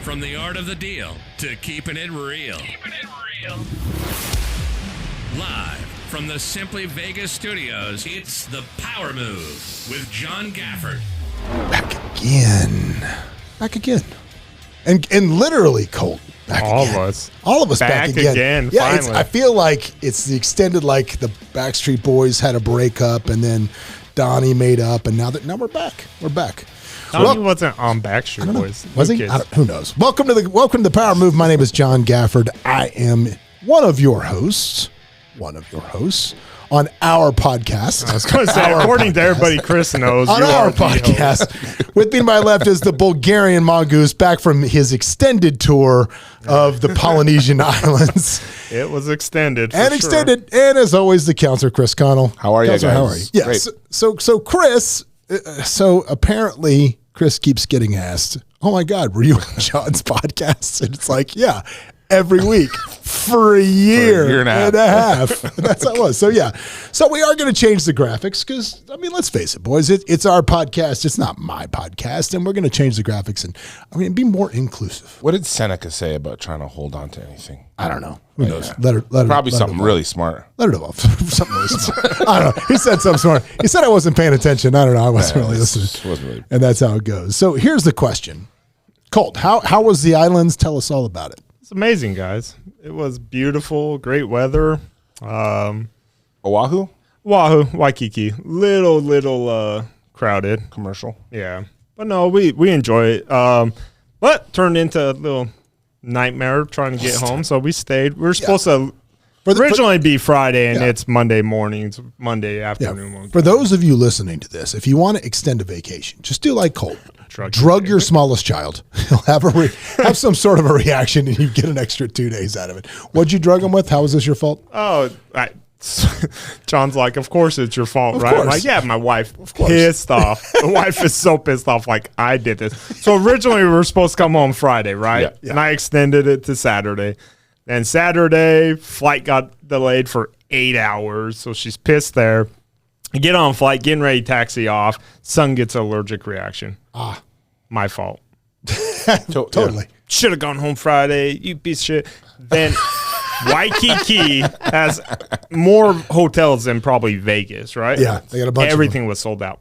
From the art of the deal to keeping it real. Live from the Simply Vegas studios, it's The Power Move with John Gafford. Back again. And literally, Colt. All of us. All of us back again. Yeah, finally. I feel like it's the extended, like the Backstreet Boys had a breakup and then Donnie made up, and now we're back. We're back. Donnie wasn't on Backstreet Boys. Was he? Who knows? Welcome to the Power Move. My name is John Gafford. I am one of your hosts on our podcast. I was going to say, according to everybody Chris knows, on our podcast. With me to my left is the Bulgarian mongoose back from his extended tour of the Polynesian Islands. It was extended. And as always, the counselor, Chris Connell. How are you guys? How are you? Yeah. So Chris, apparently Chris keeps getting asked, oh my God, were you on John's podcast? And it's like, yeah, every week for a year and a half. That's how it was. So yeah. So we are going to change the graphics because, I mean, let's face it, boys, it's our podcast. It's not my podcast. And we're going to change the graphics and be more inclusive. What did Seneca say about trying to hold on to anything? I don't know. Who knows? Probably something really smart. Let it evolve. Something really smart. I don't know. He said something smart. He said I wasn't paying attention. I don't know. I wasn't really listening. And that's how it goes. So here's the question. Colt, how was the islands? Tell us all about it. It's amazing, guys. It was beautiful, great weather. Oahu? Waikiki. Little crowded. Commercial. Yeah. But no, we enjoy it. But turned into a little nightmare trying to get home, so we stayed. We were supposed to originally be Friday, and it's Monday mornings, Monday afternoon. Yeah. For those of you listening to this, if you want to extend a vacation, just do like Colt. Drug your smallest child. He'll have some sort of a reaction, and you get an extra 2 days out of it. What'd you drug him with? How was this your fault? Oh, John's like, of course it's your fault, of right? Course. I'm like, yeah, my wife pissed off. The wife is so pissed off, like, I did this. So originally we were supposed to come home Friday, right? Yeah. And I extended it to Saturday. And Saturday, flight got delayed for 8 hours, so she's pissed there. I get on flight, getting ready to taxi off. Son gets an allergic reaction. My fault. Totally. Should have gone home Friday, you piece of shit. Then Waikiki has more hotels than probably Vegas, right? Yeah, they got a bunch. Everything was sold out.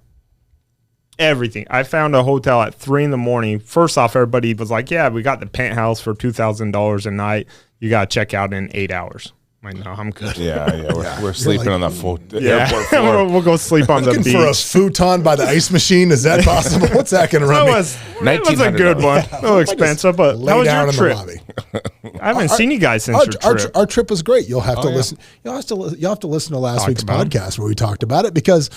Everything. I found a hotel at 3 a.m. First off, everybody was like, yeah, we got the penthouse for $2,000 a night. You got to check out in 8 hours. I'm like, no, I'm good. Yeah. We're sleeping on the airport floor. We'll go sleep on the beach. For a futon by the ice machine? Is that possible? What's that going to run? It was a good one. No expensive, but how was your trip? I haven't seen you guys since your trip. Our trip was great. You'll have to listen. You'll have to listen to last week's podcast where we talked about it, because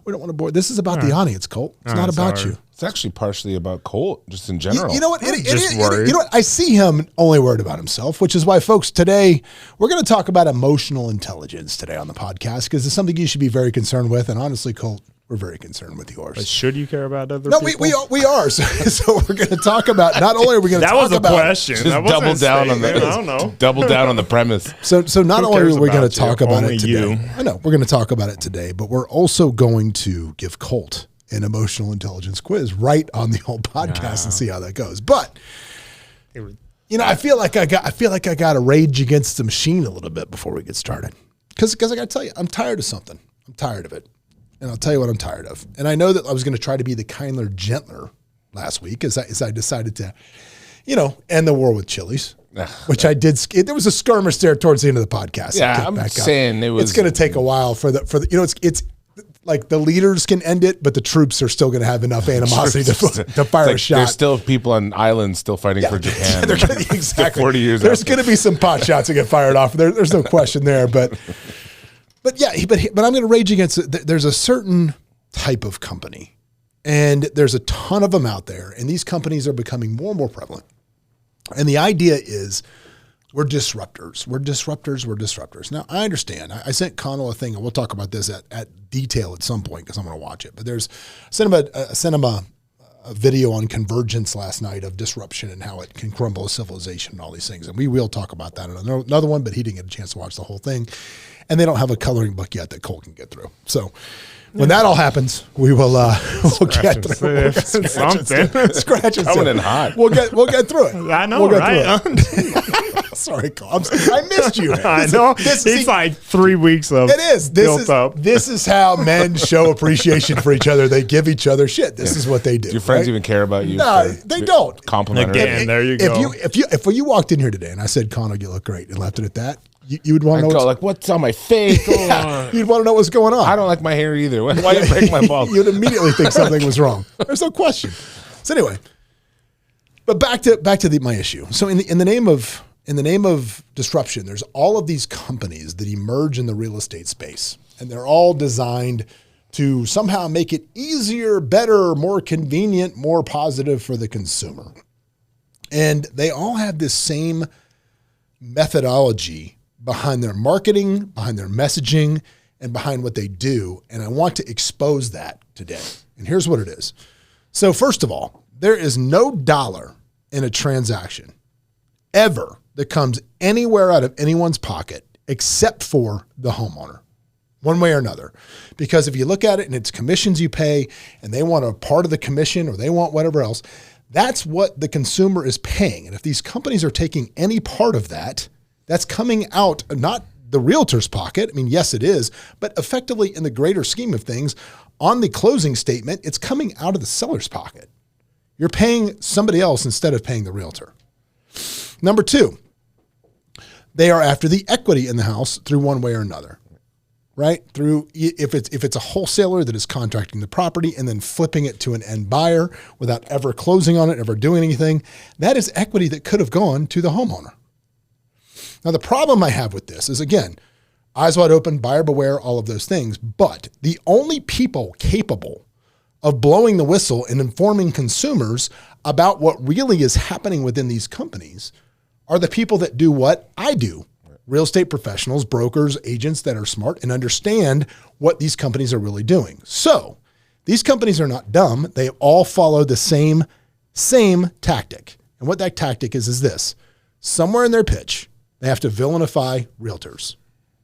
we don't want to bore. This is about the audience, Colt. It's not about you. It's actually partially about Colt, just in general. You know what? You know what? I see him only worried about himself, which is why, folks, today we're going to talk about emotional intelligence today on the podcast, because it's something you should be very concerned with. And honestly, Colt, we're very concerned with yours. But should you care about other people? No, we are. So we're going to talk about, not only are we going to talk about. That was a question. Just double down on the. I don't know. Double down on the premise. So not only are we going to talk about it today. You. I know we're going to talk about it today, but we're also going to give Colt an emotional intelligence quiz right on the whole podcast and see how that goes. But I feel like I got to rage against the machine a little bit before we get started, because I got to tell you, I'm tired of something. I'm tired of it, and I'll tell you what I'm tired of. And I know that I was going to try to be the kinder, gentler last week as I decided to, end the war with Chili's. Which I did. There was a skirmish there towards the end of the podcast. Yeah, I'm saying it's going to take a while for the it's like the leaders can end it, but the troops are still going to have enough animosity to fire a shot. There's still people on islands still fighting for Japan. Exactly. 40 years. There's going to be some pot shots that get fired off. There's no question there. But I'm going to rage against it. There's a certain type of company, and there's a ton of them out there, and these companies are becoming more and more prevalent. And the idea is, we're disruptors. We're disruptors. Now, I understand. I sent Connel a thing, and we'll talk about this at detail at some point because I'm going to watch it. But sent him a video on convergence last night of disruption and how it can crumble a civilization and all these things. And we will talk about that in another one, but he didn't get a chance to watch the whole thing. And they don't have a coloring book yet that Colt can get through. So, when that all happens, we will we'll get through it. Something. Scratches Coming in hot. We'll get through it. I know, right? Sorry, Colt. I missed you. I know. It's like 3 weeks of it is. built up. This is how men show appreciation for each other. They give each other shit. This is what they do. Do your friends even care about you? No, they don't. Complimentary. Again, there you go. If you walked in here today and I said, Connell, you look great, and left it at that, you would want to know. What's on my face? You'd want to know what's going on. I don't like my hair either. Why do you break my balls? You'd immediately think something was wrong. There's no question. So anyway, but back to my issue. So in the name of disruption, there's all of these companies that emerge in the real estate space, and they're all designed to somehow make it easier, better, more convenient, more positive for the consumer. And they all have this same methodology behind their marketing, behind their messaging, and behind what they do. And I want to expose that today. And here's what it is. So first of all, there is no dollar in a transaction ever that comes anywhere out of anyone's pocket except for the homeowner, one way or another. Because if you look at it and it's commissions you pay and they want a part of the commission or they want whatever else, that's what the consumer is paying. And if these companies are taking any part of that, that's coming out, not the realtor's pocket. I mean, yes, it is, but effectively in the greater scheme of things, on the closing statement, it's coming out of the seller's pocket. You're paying somebody else instead of paying the realtor. Number two, they are after the equity in the house through one way or another, right? Through if it's a wholesaler that is contracting the property and then flipping it to an end buyer without ever closing on it, ever doing anything, that is equity that could have gone to the homeowner. Now, the problem I have with this is, again, eyes wide open, buyer beware, all of those things. But the only people capable of blowing the whistle and informing consumers about what really is happening within these companies are the people that do what I do. Real estate professionals, brokers, agents that are smart and understand what these companies are really doing. So these companies are not dumb. They all follow the same tactic. And what that tactic is this. Somewhere in their pitch, they have to villainify realtors.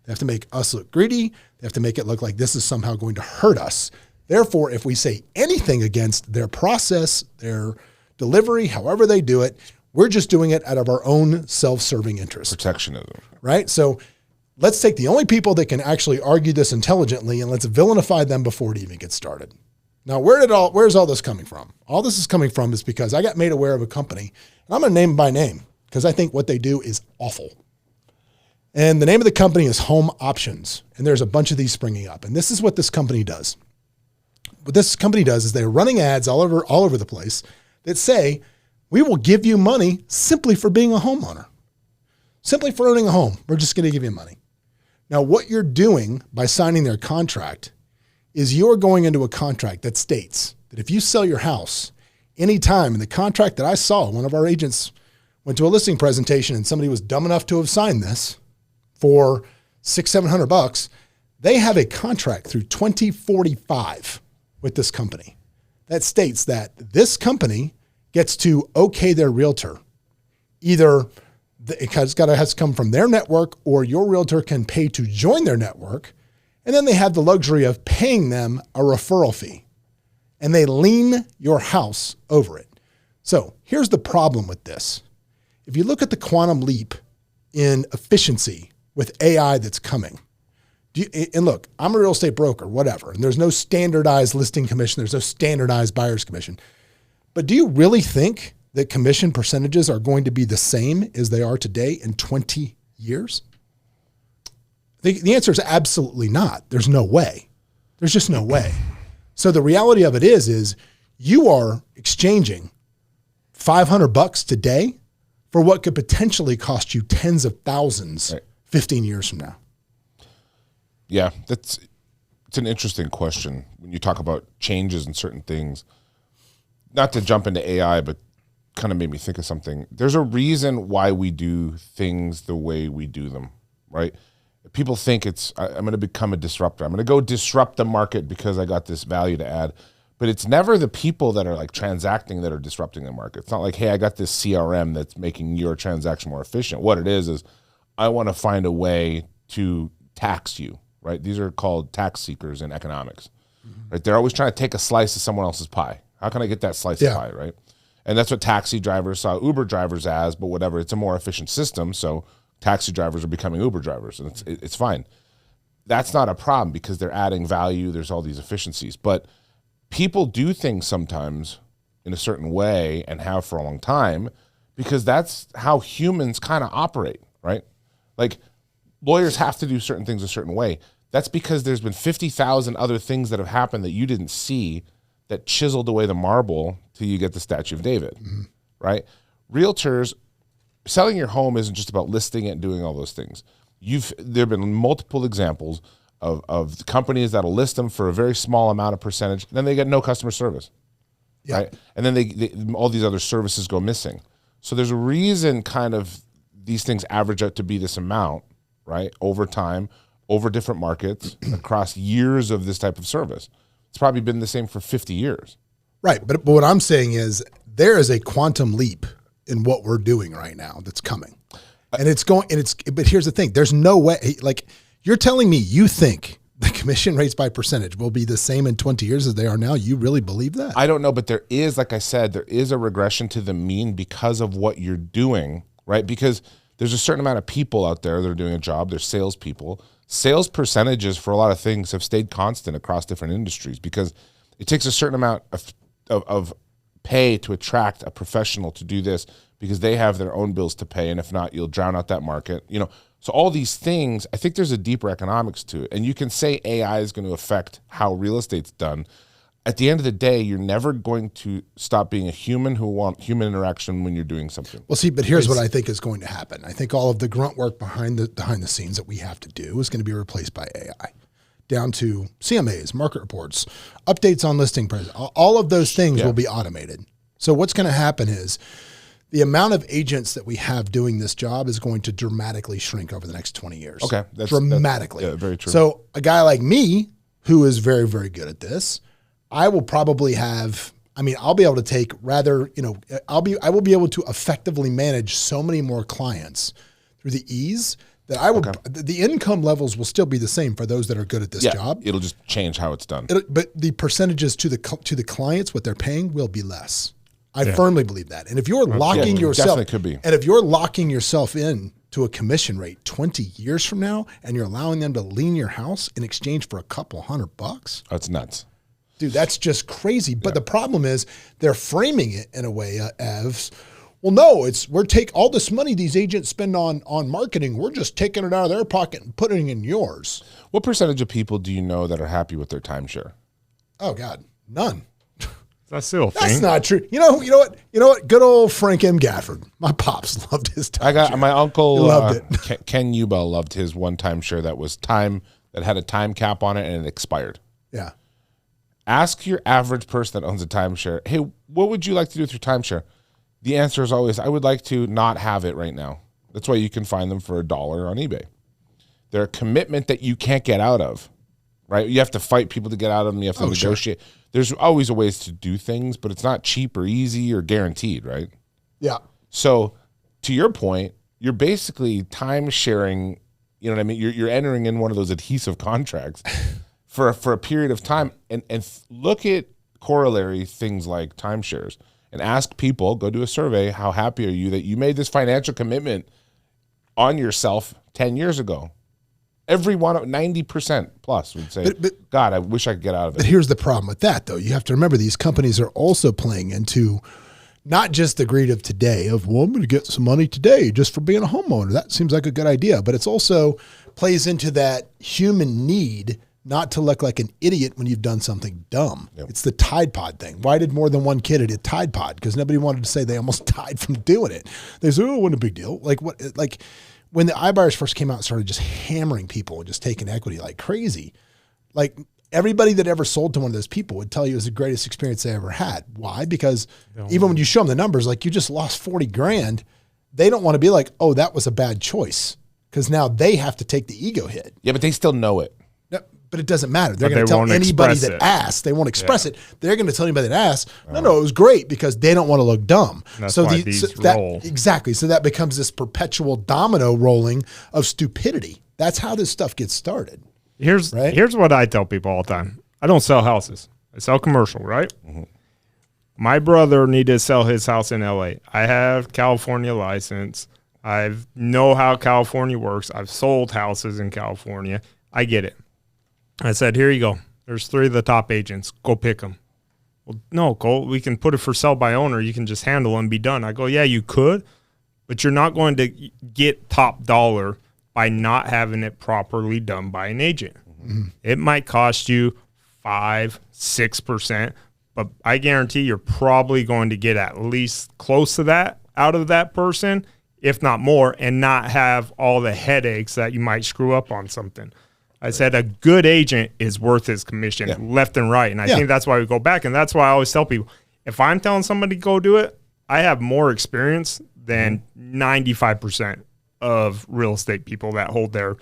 They have to make us look greedy. They have to make it look like this is somehow going to hurt us. Therefore, if we say anything against their process, their delivery, however they do it, we're just doing it out of our own self-serving interest. Protectionism. Right? So let's take the only people that can actually argue this intelligently and let's villainify them before it even gets started. Now, where's all this coming from? All this is coming from is because I got made aware of a company, and I'm going to name them by name because I think what they do is awful. And the name of the company is Home Options, and there's a bunch of these springing up. And this is what this company does. What this company does is they're running ads all over the place that say, we will give you money simply for being a homeowner. Simply for owning a home, we're just going to give you money. Now, what you're doing by signing their contract is you're going into a contract that states that if you sell your house anytime, in the contract that I saw, one of our agents went to a listing presentation and somebody was dumb enough to have signed this for $600-700, they have a contract through 2045 with this company that states that this company gets to okay their realtor. Either it has to come from their network or your realtor can pay to join their network. And then they have the luxury of paying them a referral fee and they lien your house over it. So here's the problem with this. If you look at the quantum leap in efficiency with AI that's coming, and look, I'm a real estate broker, whatever, and there's no standardized listing commission. There's no standardized buyer's commission. But do you really think that commission percentages are going to be the same as they are today in 20 years? The answer is absolutely not. There's no way. There's just no way. So the reality of it is you are exchanging $500 today for what could potentially cost you tens of thousands 15 years from now. Yeah, it's an interesting question when you talk about changes in certain things. Not to jump into AI, but kind of made me think of something. There's a reason why we do things the way we do them, right? People think I'm going to become a disruptor. I'm going to go disrupt the market because I got this value to add. But it's never the people that are like transacting that are disrupting the market. It's not like, hey, I got this CRM that's making your transaction more efficient. What it is I want to find a way to tax you, right? These are called tax seekers in economics. right? They're always trying to take a slice of someone else's pie. How can I get that slice of pie, right? And that's what taxi drivers saw Uber drivers as, but whatever. It's a more efficient system, so taxi drivers are becoming Uber drivers, and it's fine. That's not a problem because they're adding value. There's all these efficiencies. But people do things sometimes in a certain way and have for a long time because that's how humans kind of operate, right? Like lawyers have to do certain things a certain way. That's because there's been 50,000 other things that have happened that you didn't see that chiseled away the marble till you get the Statue of David, right? Realtors, selling your home isn't just about listing it and doing all those things. There have been multiple examples of companies that'll list them for a very small amount of percentage, then they get no customer service, right? And then they all these other services go missing. So there's a reason kind of these things average out to be this amount, right? Over time, over different markets, across years of this type of service. It's probably been the same for 50 years. Right. But what I'm saying is there is a quantum leap in what we're doing right now that's coming. But here's the thing. There's no way, like you're telling me you think the commission rates by percentage will be the same in 20 years as they are now. You really believe that? I don't know, but there is, like I said, there is a regression to the mean because of what you're doing, right? Because there's a certain amount of people out there that are doing a job. There's salespeople. Sales percentages for a lot of things have stayed constant across different industries because it takes a certain amount of pay to attract a professional to do this because they have their own bills to pay, and if not, you'll drown out that market. You know, so all these things, I think there's a deeper economics to it, and you can say AI is going to affect how real estate's done. At the end of the day, you're never going to stop being a human who want human interaction when you're doing something. Well, see, but here's what I think is going to happen. I think all of the grunt work behind the scenes that we have to do is going to be replaced by AI, down to CMAs, market reports, updates on listing prices. All of those things will be automated. So what's going to happen is the amount of agents that we have doing this job is going to dramatically shrink over the next 20 years. Okay. Dramatically. Very true. So a guy like me, who is very, very good at this, I will probably have, I'll be able to take I will be able to effectively manage so many more clients through the ease that the income levels will still be the same for those that are good at this job. It'll just change how it's done. But the percentages to the clients, what they're paying will be less. I firmly believe that. And if you're locking yourself, definitely could be. And if you're locking yourself in to a commission rate 20 years from now, and you're allowing them to lean your house in exchange for a couple $100, that's nuts. Dude, that's just crazy. But the problem is they're framing it in a way as, well, no, we're take all this money these agents spend on marketing. We're just taking it out of their pocket and putting it in yours. What percentage of people do you know that are happy with their timeshare? Oh God, none. That's still a thing. That's not true. You know what? Good old Frank M. Gafford. My pops loved his timeshare. My uncle, he loved it. Ken Yuba loved his one timeshare that had a time cap on it and it expired. Yeah. Ask your average person that owns a timeshare, hey, what would you like to do with your timeshare? The answer is always, I would like to not have it right now. That's why you can find them for $1 on eBay. They're a commitment that you can't get out of, right? You have to fight people to get out of them. You have to negotiate. Sure. There's always a ways to do things, but it's not cheap or easy or guaranteed, right? Yeah. So to your point, you're basically time sharing, you know what I mean? You're entering in one of those adhesive contracts for a period of time, and look at corollary things like timeshares and ask people, go do a survey, how happy are you that you made this financial commitment on yourself 10 years ago? Everyone, 90% plus would say, God, I wish I could get out of it. But here's the problem with that, though. You have to remember these companies are also playing into not just the greed of today of, well, I'm going to get some money today just for being a homeowner. That seems like a good idea. But it's also plays into that human need not to look like an idiot when you've done something dumb. Yep. It's the Tide Pod thing. Why did more than one kid at a Tide Pod? Because nobody wanted to say they almost died from doing it. They said, oh, it wasn't a big deal. Like when the iBuyers first came out and started just hammering people and just taking equity like crazy, like everybody that ever sold to one of those people would tell you it was the greatest experience they ever had. Why? Because even when you show them the numbers, like you just lost 40 grand, they don't want to be like, oh, that was a bad choice. Because now they have to take the ego hit. Yeah, but they still know it. But it doesn't matter. They're going to tell anybody that asks. They won't express it. They're going to tell anybody that asks, no, it was great, because they don't want to look dumb. That's why these roll. Exactly. So that becomes this perpetual domino rolling of stupidity. That's how this stuff gets started. Here's what I tell people all the time. I don't sell houses. I sell commercial, right? Mm-hmm. My brother needed to sell his house in LA. I have California license. I know how California works. I've sold houses in California. I get it. I said, here you go. There's 3 of the top agents. Go pick them. Well, no, Colt, we can put it for sale by owner. You can just handle it and be done. I go, yeah, you could, but you're not going to get top dollar by not having it properly done by an agent. Mm-hmm. It might cost you 5-6%, but I guarantee you're probably going to get at least close to that out of that person, if not more, and not have all the headaches that you might screw up on something. I said a good agent is worth his commission left and right. And I think that's why we go back. And that's why I always tell people, if I'm telling somebody to go do it, I have more experience than 95% of real estate people that hold their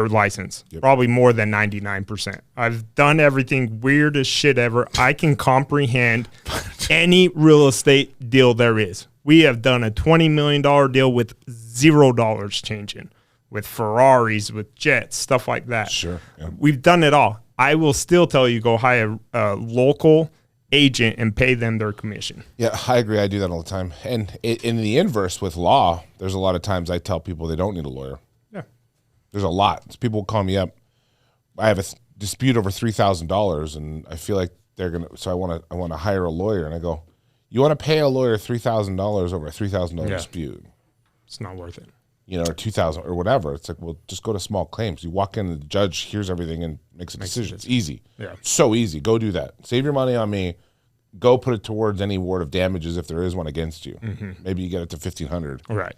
license. Probably more than 99%. I've done everything weird as shit ever. I can comprehend any real estate deal there is. We have done a $20 million deal with $0 changing. With Ferraris, with jets, stuff like that. Sure. Yeah. We've done it all. I will still tell you, go hire a local agent and pay them their commission. Yeah, I agree. I do that all the time. And in the inverse with law, there's a lot of times I tell people they don't need a lawyer. Yeah. There's a lot. People call me up. I have a dispute over $3,000, and I feel like they're going to, so I want to hire a lawyer. And I go, you want to pay a lawyer $3,000 over a $3,000 dispute? It's not worth it. Or 2,000 or whatever. It's like, well, just go to small claims. You walk in, the judge hears everything and makes a decision. It's easy. Yeah. So easy. Go do that. Save your money on me. Go put it towards any award of damages if there is one against you. Mm-hmm. Maybe you get it to $1,500. Right.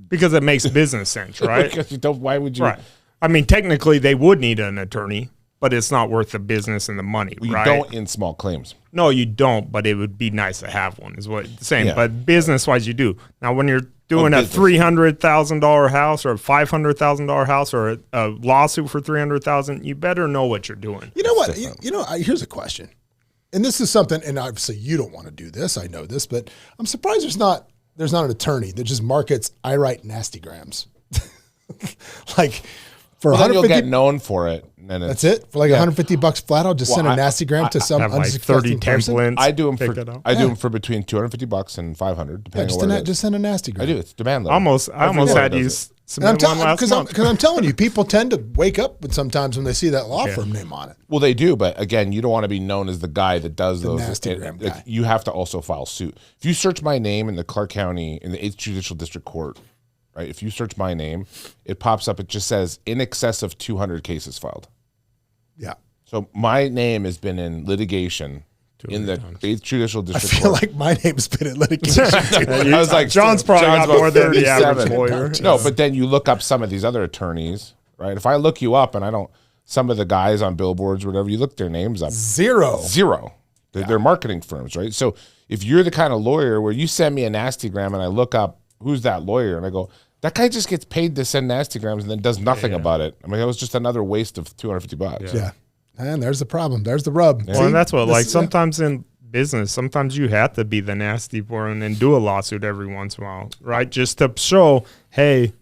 Because it makes business sense, right? Because you don't, why would you? Right. I mean, technically, they would need an attorney, but it's not worth the business and the money, well, right? You don't in small claims. No, you don't, but it would be nice to have one, is what it's saying. Yeah. But business-wise, you do. Now, when you're doing a $300,000 house or a $500,000 house or a lawsuit for $300,000, you better know what you're doing. You know what? Here's a question. And this is something, and obviously you don't want to do this. I know this, but I'm surprised there's not an attorney that just markets I write nastygrams. Like for then you'll get known for it. And that's it for like $150 flat. I'll just send a nastygram to some unsuspecting person. I do them for between $250 and $500, depending on what just send a nastygram. I do. It's demand letter. I almost had you submit one last month. Because I'm telling you, people tend to wake up sometimes when they see that law firm name on it. Well, they do, but again, you don't want to be known as the guy that does the those. Nastygram guy. You have to also file suit. If you search my name in the Clark County in the 8th Judicial District Court, right? If you search my name, it pops up. It just says in excess of 200 cases filed. Yeah. So my name has been in litigation in the 8th Judicial District Court. I feel like my name's been in litigation. I was like, John's probably got more than the average lawyer. No, but then you look up some of these other attorneys, right? If I look you up and some of the guys on billboards or whatever, you look their names up. Zero. They're marketing firms, right? So if you're the kind of lawyer where you send me a nastygram and I look up who's that lawyer and I go, that guy just gets paid to send nastygrams and then does nothing about it. I mean, it was just another waste of $250. Yeah. And there's the problem. There's the rub. Well, and that's what, sometimes in business, sometimes you have to be the nasty one and do a lawsuit every once in a while, right? Just to show, hey,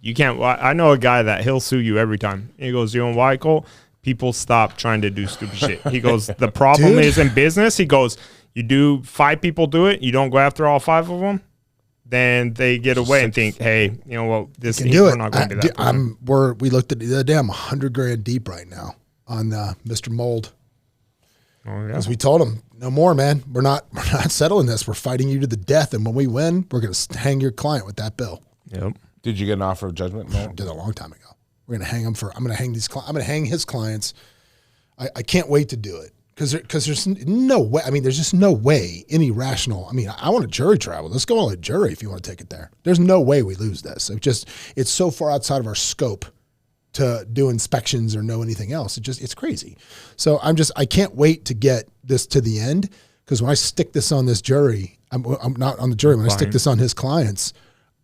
you can't. I know a guy that he'll sue you every time. He goes, you know why, Colt? People stop trying to do stupid shit. He goes, the problem is in business. He goes, you do 5 people do it, you don't go after all 5 of them. Then they get away and think, hey, you know what, we're not going to be that. We looked at it the other day. I'm $100,000 deep right now on Mr. Mold. Oh, yeah. As we told him, no more, man. We're not settling this. We're fighting you to the death, and when we win, we're going to hang your client with that bill. Yep. Did you get an offer of judgment? No, did a long time ago. We're going to hang him I'm going to hang I'm going to hang his clients. I can't wait to do it. Because there's no way. I mean, there's just no way any rational. I mean, I want a jury trial. Let's go on a jury if you want to take it there. There's no way we lose this. It's so far outside of our scope to do inspections or know anything else. It's crazy. So I can't wait to get this to the end, because when I stick this on this jury, I'm not on the jury. When I stick this on his clients,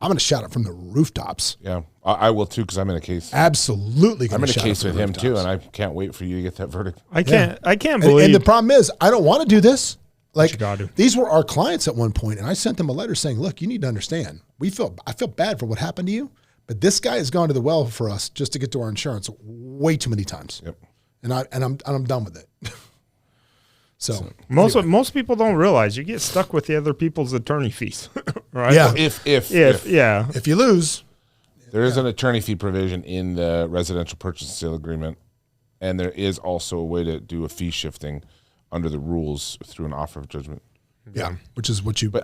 I'm going to shout it from the rooftops. Yeah, I will too, because I'm in a case. Absolutely, I'm in a case with him too, and I can't wait for you to get that verdict. I can't believe. And the problem is, I don't want to do this. Like, these were our clients at one point, and I sent them a letter saying, "Look, you need to understand. I feel bad for what happened to you, but this guy has gone to the well for us just to get to our insurance way too many times." Yep. and I'm done with it. So most people don't realize you get stuck with the other people's attorney fees, right? Yeah. If you lose, there is an attorney fee provision in the residential purchase and sale agreement, and there is also a way to do a fee shifting under the rules through an offer of judgment. Yeah, which is what you. But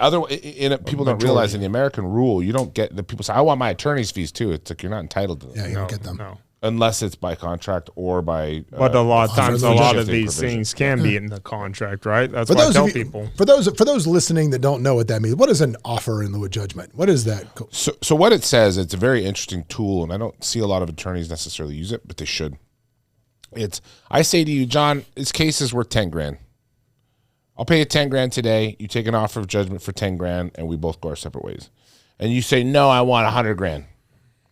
people don't realize in the American rule, you don't get the people say, "I want my attorney's fees too." It's like you're not entitled to them. Yeah, you don't get them. No. Unless it's by contract or by. But a lot of times, a lot of these provision. things can be in the contract, right? That's what I tell people. For those listening that don't know what that means, what is an offer in lieu of judgment? What is that? So what it says, it's a very interesting tool, and I don't see a lot of attorneys necessarily use it, but they should. I say to you, John, this case is worth 10 grand. I'll pay you 10 grand today. You take an offer of judgment for 10 grand, and we both go our separate ways. And you say, no, I want 100 grand.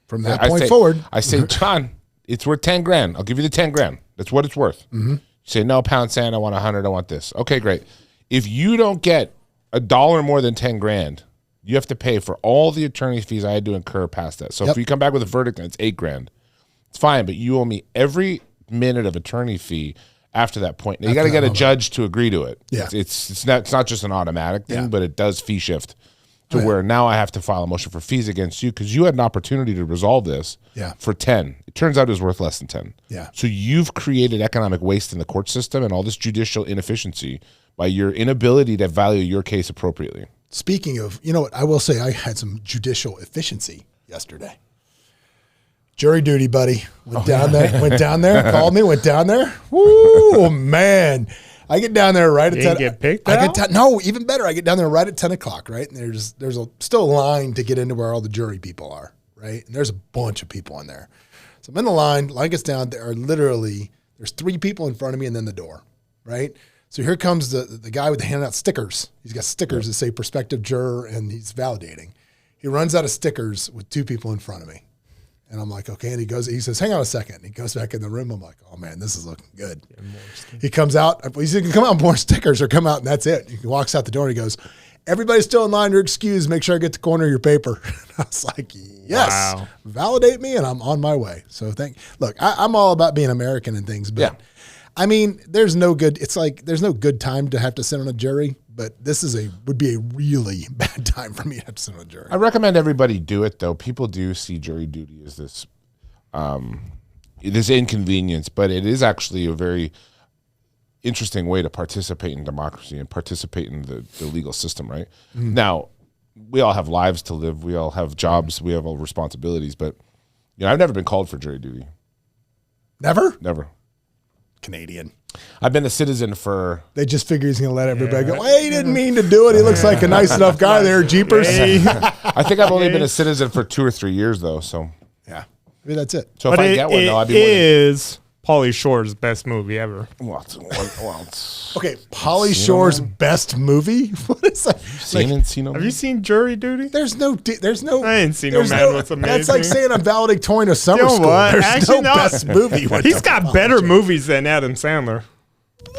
From that point forward, I say, John, it's worth 10 grand. I'll give you the 10 grand. That's what it's worth. Mm-hmm. You say, no, pound sand, I want 100. I want this. Okay, great. If you don't get $1 more than 10 grand, you have to pay for all the attorney fees I had to incur past that. So if you come back with a verdict and it's 8 grand, it's fine, but you owe me every minute of attorney fee after that point. Now, you got to get a judge to agree to it. Yeah. It's not just an automatic thing, but it does fee shift to where now I have to file a motion for fees against you because you had an opportunity to resolve this for 10. It turns out it was worth less than 10. Yeah. So you've created economic waste in the court system and all this judicial inefficiency by your inability to value your case appropriately. Speaking of, you know what, I will say I had some judicial efficiency yesterday. Jury duty, buddy. Went down there, called me, went down there. Woo, man. I get down there right at 10. Get picked out? No, even better. I get down there right at 10 o'clock, right? And there's still a line to get into where all the jury people are, right? And there's a bunch of people in there. So I'm in the line gets down. There are literally, there's 3 people in front of me and then the door, right? So here comes the guy with the handing out stickers. He's got stickers that say prospective juror, and he's validating. He runs out of stickers with 2 people in front of me. And I'm like, okay. And he says, hang on a second. And he goes back in the room. I'm like, oh man, this is looking good. He comes out. He said, come out more stickers or come out. And that's it. He walks out the door and he goes, everybody's still in line. You're excused. Make sure I get the corner of your paper. And I was like, yes, validate me. And I'm on my way. So look, I'm all about being American and things, but I mean, there's no good time to have to sit on a jury, but this would be a really bad time for me to have to sit on a jury. I recommend everybody do it, though. People do see jury duty as this inconvenience, but it is actually a very interesting way to participate in democracy and participate in the legal system, right? Mm. Now, we all have lives to live. We all have jobs. We have all responsibilities, but I've never been called for jury duty. Never? Never. Canadian. I've been a citizen for... They just figure he's going to let everybody go, hey, he didn't mean to do it. He looks like a nice enough guy there, jeepers. I think I've only been a citizen for 2 or 3 years, though, so... Yeah, maybe that's it. So if I get one, though, I'd be willing. It is Pauly Shore's best movie ever. Okay, Pauly Shore's best movie? What is that? Have you seen Jury Duty? There's no. I ain't seen no man what's amazing. That's like saying I'm valedictorian of summer school. There's actually, no best movie. He's got better movies than Adam Sandler.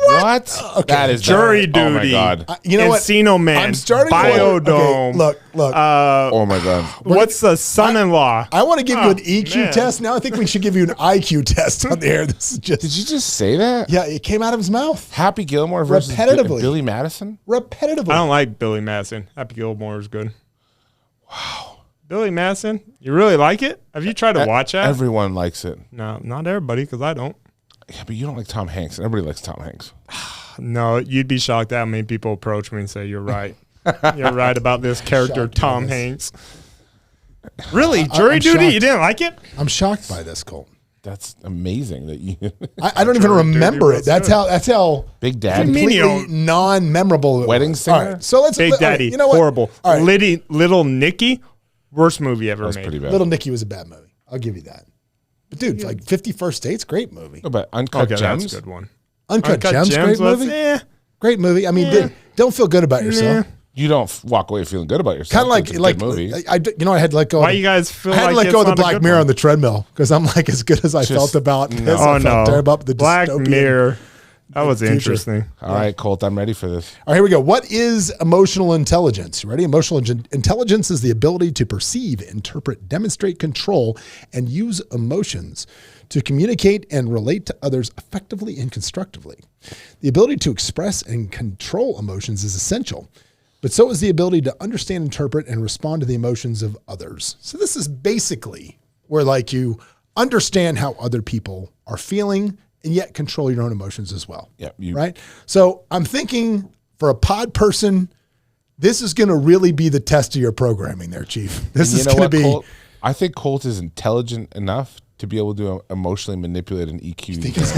What? Okay. That is Jury Duty. Oh my god! You know Encino what? Man. I'm starting. Biodome. Okay, look. Oh my god! What's the son-in-law? I want to give you an EQ test. Now I think we should give you an IQ test on the air. This is just. Did you just say that? Yeah, it came out of his mouth. Happy Gilmore versus Billy Madison. Repetitively. I don't like Billy Madison. Happy Gilmore is good. Wow. Billy Madison, you really like it? Have you tried to watch that? Everyone likes it. No, not everybody, because I don't. Yeah, but you don't like Tom Hanks. Everybody likes Tom Hanks. No, you'd be shocked at how many people approach me and say, you're right. You're right about this character, Tom Hanks. Really? Jury Duty? You didn't like it? I'm shocked by this, Colt. That's amazing that you. I don't even remember it. That's how Big Daddy, completely non-memorable. Wedding Singer. All right, so let's. Big Daddy, you know what? Horrible. All right. Little Nicky, worst movie ever That's made. pretty bad. Little Nicky was a bad movie. I'll give you that. But dude, like 50 First Dates, great movie. No, but Uncut Gems, that's a good one. Uncut Gems, great movie. Great movie. I mean, don't feel good about yourself. You don't walk away feeling good about yourself. Kind of like movie. I had to let go. Why you guys feel? I had to like let go of the it's not a Black good Mirror one? on the treadmill because I'm like as good as I felt about this. Oh I felt no, terrible about the Black dystopian. Mirror. That was interesting. All right, Colt, I'm ready for this. All right, here we go. What is emotional intelligence? You ready? Emotional intelligence is the ability to perceive, interpret, demonstrate control, and use emotions to communicate and relate to others effectively and constructively. The ability to express and control emotions is essential, but so is the ability to understand, interpret, and respond to the emotions of others. So this is basically where like you understand how other people are feeling and yet control your own emotions as well. Yeah, right? So I'm thinking for a pod person, this is going to really be the test of your programming there, Chief. This is going to be... Colt? I think Colt is intelligent enough to be able to emotionally manipulate an EQ. You think he's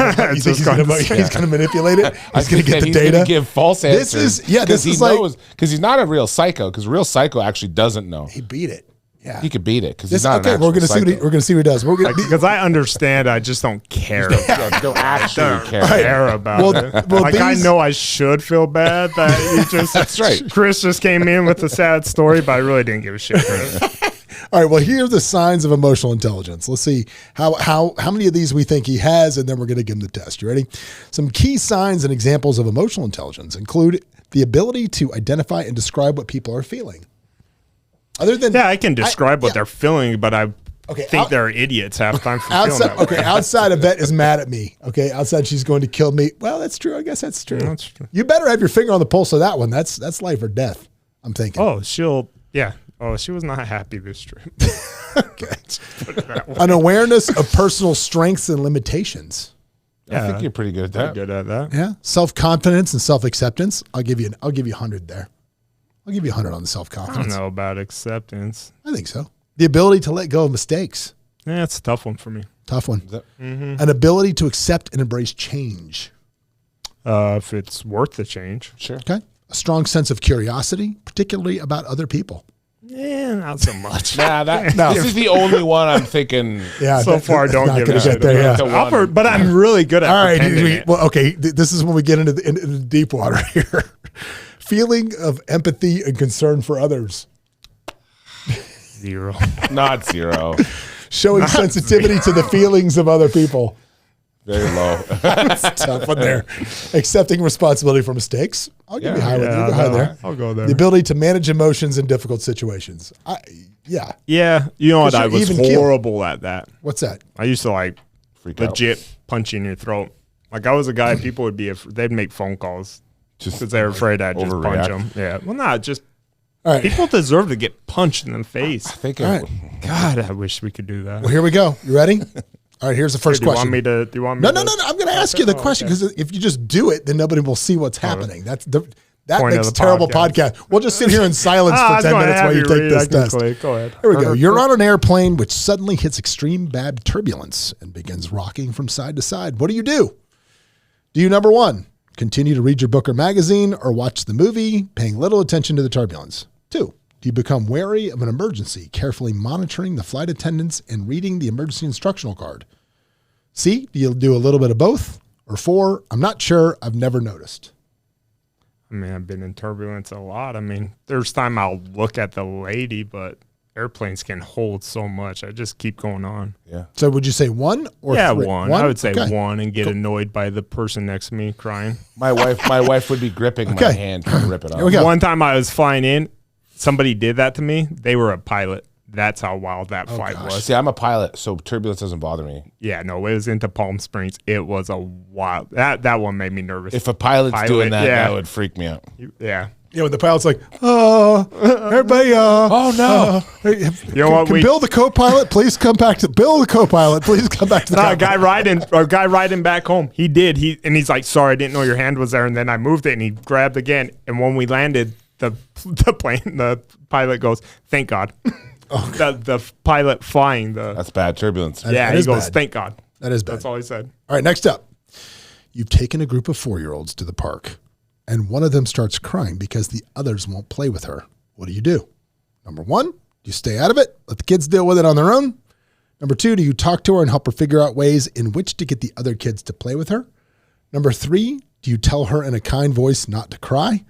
going to manipulate it? He's going to get the he's data? Going to give false answers. This is like... Because he's not a real psycho, because a real psycho actually doesn't know. He beat it. Yeah. He could beat it because he's not okay. an We're gonna psycho. see what he does. Because I understand, I just don't care. Don't actually care about it. Well, I know I should feel bad that you just. That's right. Chris just came in with a sad story, but I really didn't give a shit for it. All right. Well, here are the signs of emotional intelligence. Let's see how many of these we think he has, and then we're going to give him the test. You ready? Some key signs and examples of emotional intelligence include the ability to identify and describe what people are feeling. Other than I can describe what they're feeling, but I think they're idiots half the time for feeling that way. Okay, outside Yvette is mad at me. Okay, outside she's going to kill me. Well, that's true. I guess that's true. That's true. You better have your finger on the pulse of that one. That's life or death, I'm thinking. Oh, she was not happy this trip. Okay. An awareness of personal strengths and limitations. I think you're pretty good at that. Yeah. Self-confidence and self-acceptance. I'll give you 100 there. I'll give you 100 on the self-confidence. I don't know about acceptance. I think so. The ability to let go of mistakes. Yeah, it's a tough one for me. Tough one. An ability to accept and embrace change. If it's worth the change. Sure. Okay. A strong sense of curiosity, particularly about other people. Yeah, not so much. This is the only one I'm thinking. Yeah. So far, don't give a shit. There, yeah. But I'm really good at all right. it. Well, okay. This is when we get into the deep water here. Feeling of empathy and concern for others. 0. Not 0. Showing sensitivity to the feelings of other people. Very low. That's a tough one there. Accepting responsibility for mistakes. I'll give you high one. You go high there. I'll go there. The ability to manage emotions in difficult situations. Yeah. You know what? I was horrible at that. What's that? I used to Freak legit out. punch you in your throat. Like I was a guy, people would they'd make phone calls just because they were afraid I'd just punch them. Yeah. Well, not just. All right. People deserve to get punched in the face. I think. God, I wish we could do that. Well, here we go. You ready? All right, here's the first question. Do you want me No. I'm going to ask you the question because if you just do it, then nobody will see what's happening. That makes a terrible podcast. We'll just sit here in silence for 10 minutes while you take this test. Go ahead. Here we go. You're on an airplane which suddenly hits extreme bad turbulence and begins rocking from side to side. What do? Do you, number 1, continue to read your book or magazine or watch the movie, paying little attention to the turbulence? 2, do you become wary of an emergency, carefully monitoring the flight attendants and reading the emergency instructional card? C, do you do a little bit of both? Or 4, I'm not sure, I've never noticed. I mean, I've been in turbulence a lot. I mean, there's time I'll look at the lady, but airplanes can hold so much. I just keep going on. Yeah. So would you say 1 or 3? 1. I would say 1 and get annoyed by the person next to me crying. My wife would be gripping my hand trying to rip it off. Here we go. One time I was flying in, somebody did that to me. They were a pilot. That's how wild that flight was. See, I'm a pilot, so turbulence doesn't bother me. Yeah, no, it was into Palm Springs. It was a wild. That one made me nervous. If a pilot's doing that, that would freak me out. Yeah. Yeah, when the pilot's like, everybody, oh no. You know what? Bill the co-pilot, please come back to Bill the co-pilot, please come back to the a guy riding back home. He did. He's like, sorry, I didn't know your hand was there. And then I moved it and he grabbed again. And when we landed, the pilot goes, thank God. The pilot flying that's bad turbulence. He goes, bad. Thank God. That is bad. That's all he said. All right, next up. You've taken a group of 4-year-olds to the park, and one of them starts crying because the others won't play with her. What do? Number 1, do you stay out of it? Let the kids deal with it on their own? Number 2, do you talk to her and help her figure out ways in which to get the other kids to play with her? Number 3, do you tell her in a kind voice not to cry?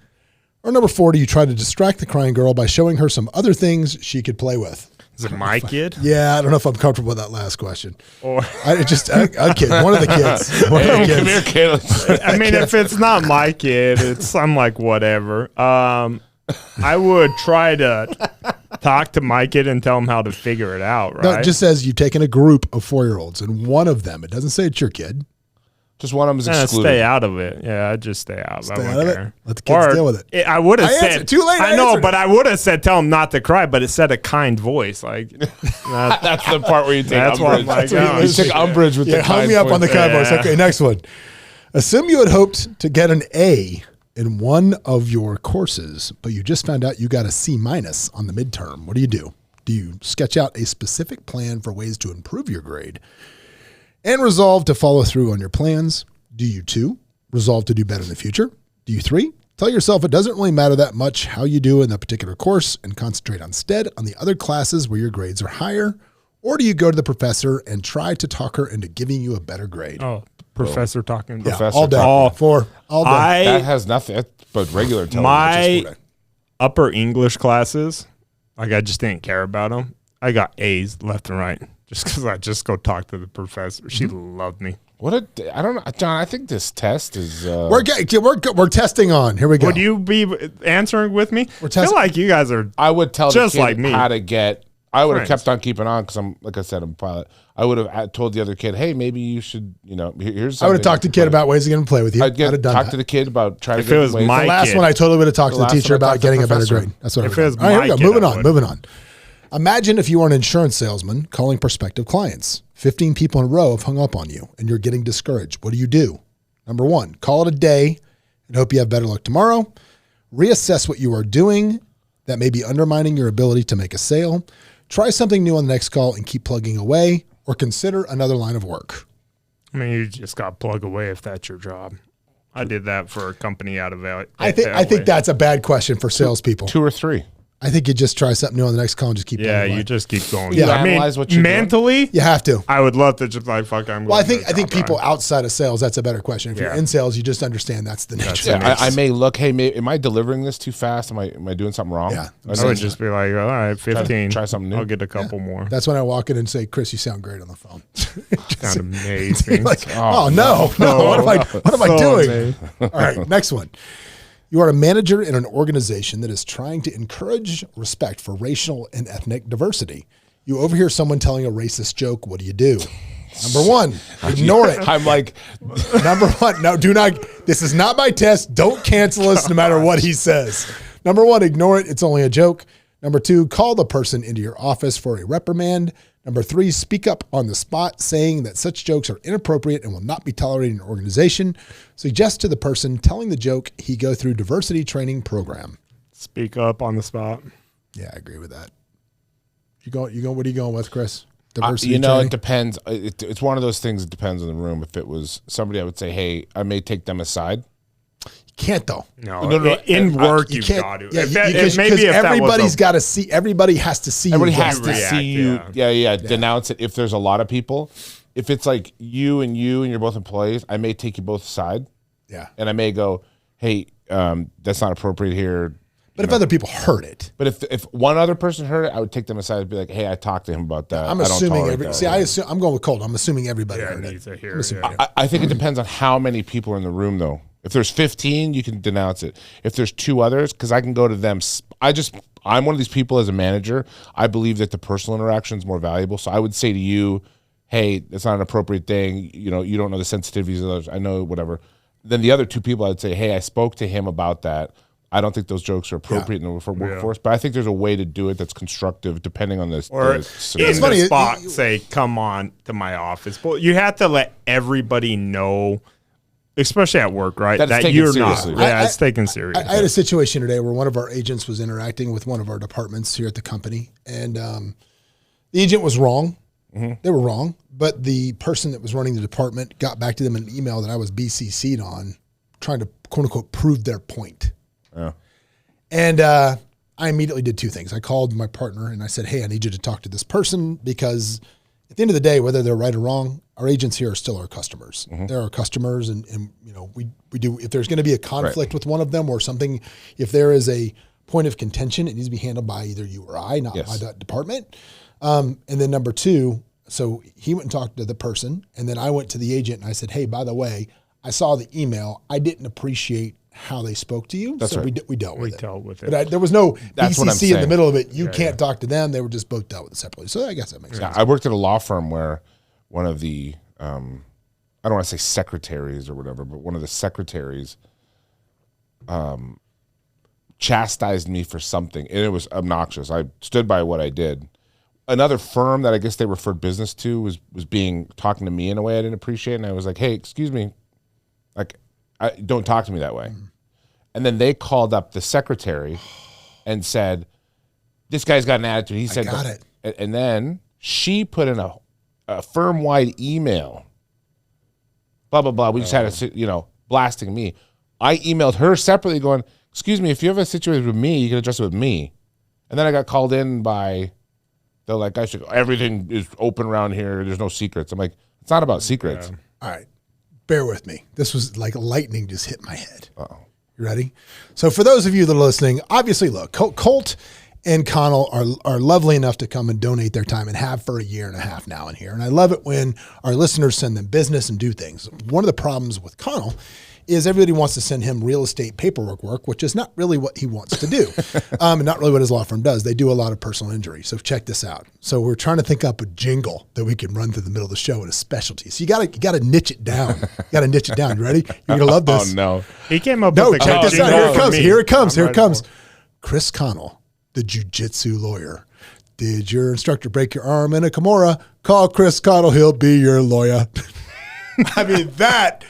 Or number 4, do you try to distract the crying girl by showing her some other things she could play with? Is it my kid? Yeah, I don't know if I'm comfortable with that last question. Or A kid, one of the kids. One of the Come here, kids. kid. I mean, if it's not my kid, I'm like, whatever. I would try to talk to my kid and tell him how to figure it out, right? No, it just says you've taken a group of 4-year-olds, and one of them, it doesn't say it's your kid. Just one of them is excluded. Stay out of it. Yeah, I'd just stay out. Stay I out won't of care. it. Let the kids deal with it. I would have said answered. Too late, I I know, answered but it. I would have said tell him not to cry. But it said a kind voice. Like That's the part where you take That's why I'm umbrage. like, oh, you take umbrage with the hung kind me up on the voice. kind voice. Yeah. Okay, next one. Assume you had hoped to get an A in one of your courses, but you just found out you got a C- on the midterm. What do? Do you sketch out a specific plan for ways to improve your grade and resolve to follow through on your plans? Do you 2, resolve to do better in the future? Do you 3, tell yourself it doesn't really matter that much how you do in that particular course and concentrate instead on the other classes where your grades are higher? Or do you go to the professor and try to talk her into giving you a better grade? oh, professor talking. Yeah, Professor all day. talking. 4, all day. That has nothing but regular intelligence. My upper English classes, like I just didn't care about them. I got A's left and right just because I just go talk to the professor. She loved me. I don't know, John. I think this test is. We're testing on. Here we go. Would you be answering with me? I testing- feel like you guys are. I would tell just the kid like me. how to get. I would have Friends. kept on keeping on because like I said, I'm a pilot. I would have told the other kid, hey, maybe you should, here's. I would have talked to the kid about ways to get him to play with you. I'd have done talk that. to the kid about trying If to get it was ways. my The last kid. one I totally would have talked to the last teacher one I about talked to getting a better professor. grade. That's what If I it would was have done. All right, my here we kid, go. Moving I on. would. Moving on. Imagine if you were an insurance salesman calling prospective clients. 15 people in a row have hung up on you and you're getting discouraged. What do? Number 1, call it a day and hope you have better luck tomorrow. Reassess what you are doing that may be undermining your ability to make a sale. Try something new on the next call and keep plugging away, or consider another line of work. I mean, you just got to plug away if that's your job. I did that for a company out of LA. I think that's a bad question for salespeople. 2 or 3. I think you just try something new on the next call and just keep Yeah, plugging away. you just keep going. Yeah. I mean, Analyze what you're doing. mentally, You have to. I would love to just like fuck. I'm. Well, I going to think the job, people right? outside of sales, that's a better question. If you're Yeah. in sales, you just understand that's the nature. Yeah, I may look. Hey, am I delivering this too fast? Am I doing something wrong? Yeah. I would just be like, all right, 15. try something new. I'll get a couple more. That's when I walk in and say, "Chris, you sound great on the phone." Sound amazing. Like, oh no, what am I So doing? amazing. All right, next one. You are a manager in an organization that is trying to encourage respect for racial and ethnic diversity. You overhear someone telling a racist joke. What do? Number 1, ignore it. I'm like, Number 1, no, do not. This is not my test. Don't cancel us no matter what he says. Number 1, ignore it. It's only a joke. Number 2, call the person into your office for a reprimand. Number 3, speak up on the spot saying that such jokes are inappropriate and will not be tolerated in your organization. Suggest to the person telling the joke he go through diversity training program. Speak up on the spot. Yeah, I agree with that. What are you going with, Chris? Diversity it training? depends. It's one of those things. It depends on the room. If it was somebody, I would say, hey, I may take them aside. Can't though. No, No. in work You you've can't. got to. Yeah, If because that was everybody's a- got to see. Everybody has to see. Everybody you has to react, see you. yeah. Denounce it. If there's a lot of people, if it's like you and you're both employees, I may take you both aside. Yeah. And I may go, hey, that's not appropriate here. But if other people heard it, But if one other person heard it, I would take them aside and be like, hey, I talked to him about that. I'm I don't assuming tolerate every. that. See, I'm going with Colt. I'm assuming everybody heard it. needs to hear I'm it, assuming yeah. I think it depends on how many people are in the room, though. If there's 15, you can denounce it. If there's 2 others, because I can go to them. I'm one of these people as a manager. I believe that the personal interaction is more valuable. So I would say to you, hey, that's not an appropriate thing. You don't know the sensitivities of others. I know whatever. Then the other 2 people, I would say, hey, I spoke to him about that. I don't think those jokes are appropriate in the workforce, but I think there's a way to do it that's constructive depending on this. Or in It's the funny, spot, say, come on to my office. But you have to let everybody know, especially at work, right? That it's taken you're seriously. not. Yeah, it's taken serious. I had a situation today where one of our agents was interacting with one of our departments here at the company, and the agent was wrong. They were wrong, but the person that was running the department got back to them in an email that I was BCC'd on, trying to quote unquote prove their point. Yeah. And I immediately did 2 things. I called my partner and I said, hey, I need you to talk to this person because at the end of the day, whether they're right or wrong, our agents here are still our customers. They're our customers. And we do, if there's going to be a conflict with one of them or something, if there is a point of contention. It needs to be handled by either you or I, not by that department. And then number two, so he went and talked to the person, and then I went to the agent and I said, hey, by the way, I saw the email. I didn't appreciate how they spoke to you. That's so right. we dealt with it. But there was no That's what I'm BCC in the saying. middle of it. You can't talk to them. They were just both dealt with it separately. So I guess that makes sense. I worked at a law firm where one of the, I don't want to say secretaries or whatever, but one of the secretaries chastised me for something, and it was obnoxious. I stood by what I did. Another firm that I guess they referred business to was talking to me in a way I didn't appreciate, and I was like, hey, excuse me, like, don't talk to me that way. And then they called up the secretary and said, this guy's got an attitude. He said, got it. And then she put in a firm-wide email, blah, blah, blah. We just had a, blasting me. I emailed her separately going, excuse me, if you have a situation with me, you can address it with me. And then I got called in by, they're like, everything is open around here. There's no secrets. I'm like, it's not about secrets. Yeah. All right. Bear with me. This was like lightning just hit my head. Uh-oh. You ready? So for those of you that are listening, obviously, look, Colt and Connel are lovely enough to come and donate their time and have for a year and a half now in here. And I love it when our listeners send them business and do things. One of the problems with Connel is everybody wants to send him real estate paperwork work, which is not really what he wants to do. And not really what his law firm does. They do a lot of personal injury. So check this out. So we're trying to think up a jingle that we can run through the middle of the show in a specialty. So you gotta niche it down. You gotta niche it down. You ready? You're gonna love this. Oh no. He came up No, with a check good this out. jingle Here it for comes. me. Here it comes. I'm Here it ready comes. for it. Chris Connell, the jiu-jitsu lawyer. Did your instructor break your arm in a Kimura? Call Chris Connell. He'll be your lawyer. I mean, that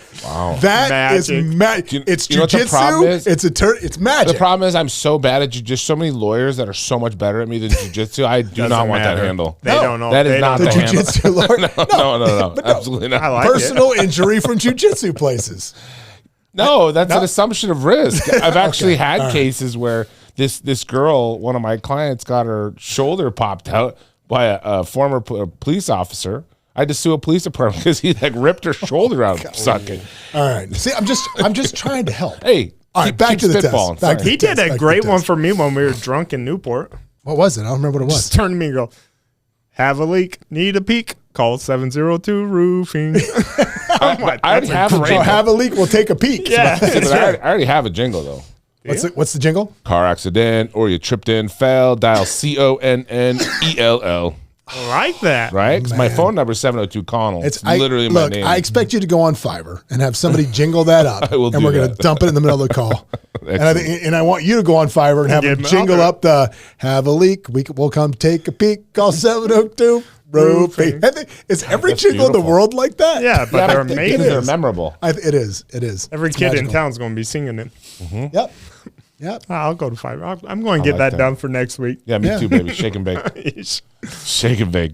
is magic. It's you know what the problem jiu-jitsu. is? It's magic. The problem is I'm so bad at jiu-jitsu. So many lawyers that are so much better at me than jiu-jitsu. I do not want that handle. They don't know. That is not the the handle. jiu-jitsu lawyer. No. Absolutely not. I like Personal injury from jiu-jitsu places. No, that's an assumption of risk. I've actually had cases where this girl, one of my clients, got her shoulder popped out by a former police officer. I had to sue a police department because he ripped her shoulder out sucking. All right. See, I'm just trying to help. Hey, all right, back to the test. He did a great one for me when we were drunk in Newport. What was it? I don't remember what it was. Just turned to me and go, have a leak, need a peek, call 702 Roofing. I already have a jingle. Have a leak, we'll take a peek. Yeah. But I already have a jingle, though. What's the jingle? Car accident, or you tripped and fell, dial CONNELL. I like that. Right? 'Cause my phone number is 702 Connell. It's literally my name. I expect you to go on Fiverr and have somebody jingle that up. I will and do we're going to that. dump it in the middle of the call. and I want you to go on Fiverr and have them Get jingle out up the have a leak. We'll come take a peek. Call 702 Roofing. Is every jingle in the beautiful. world like that? Yeah, but they're Because amazing. they're memorable. It is. Every It's kid in magical. town's going to be singing it. Yep. I'll go to Fiverr. I'm going to get like that that. done for next week. Yeah, me too, baby. Shake and bake. Shake and bake.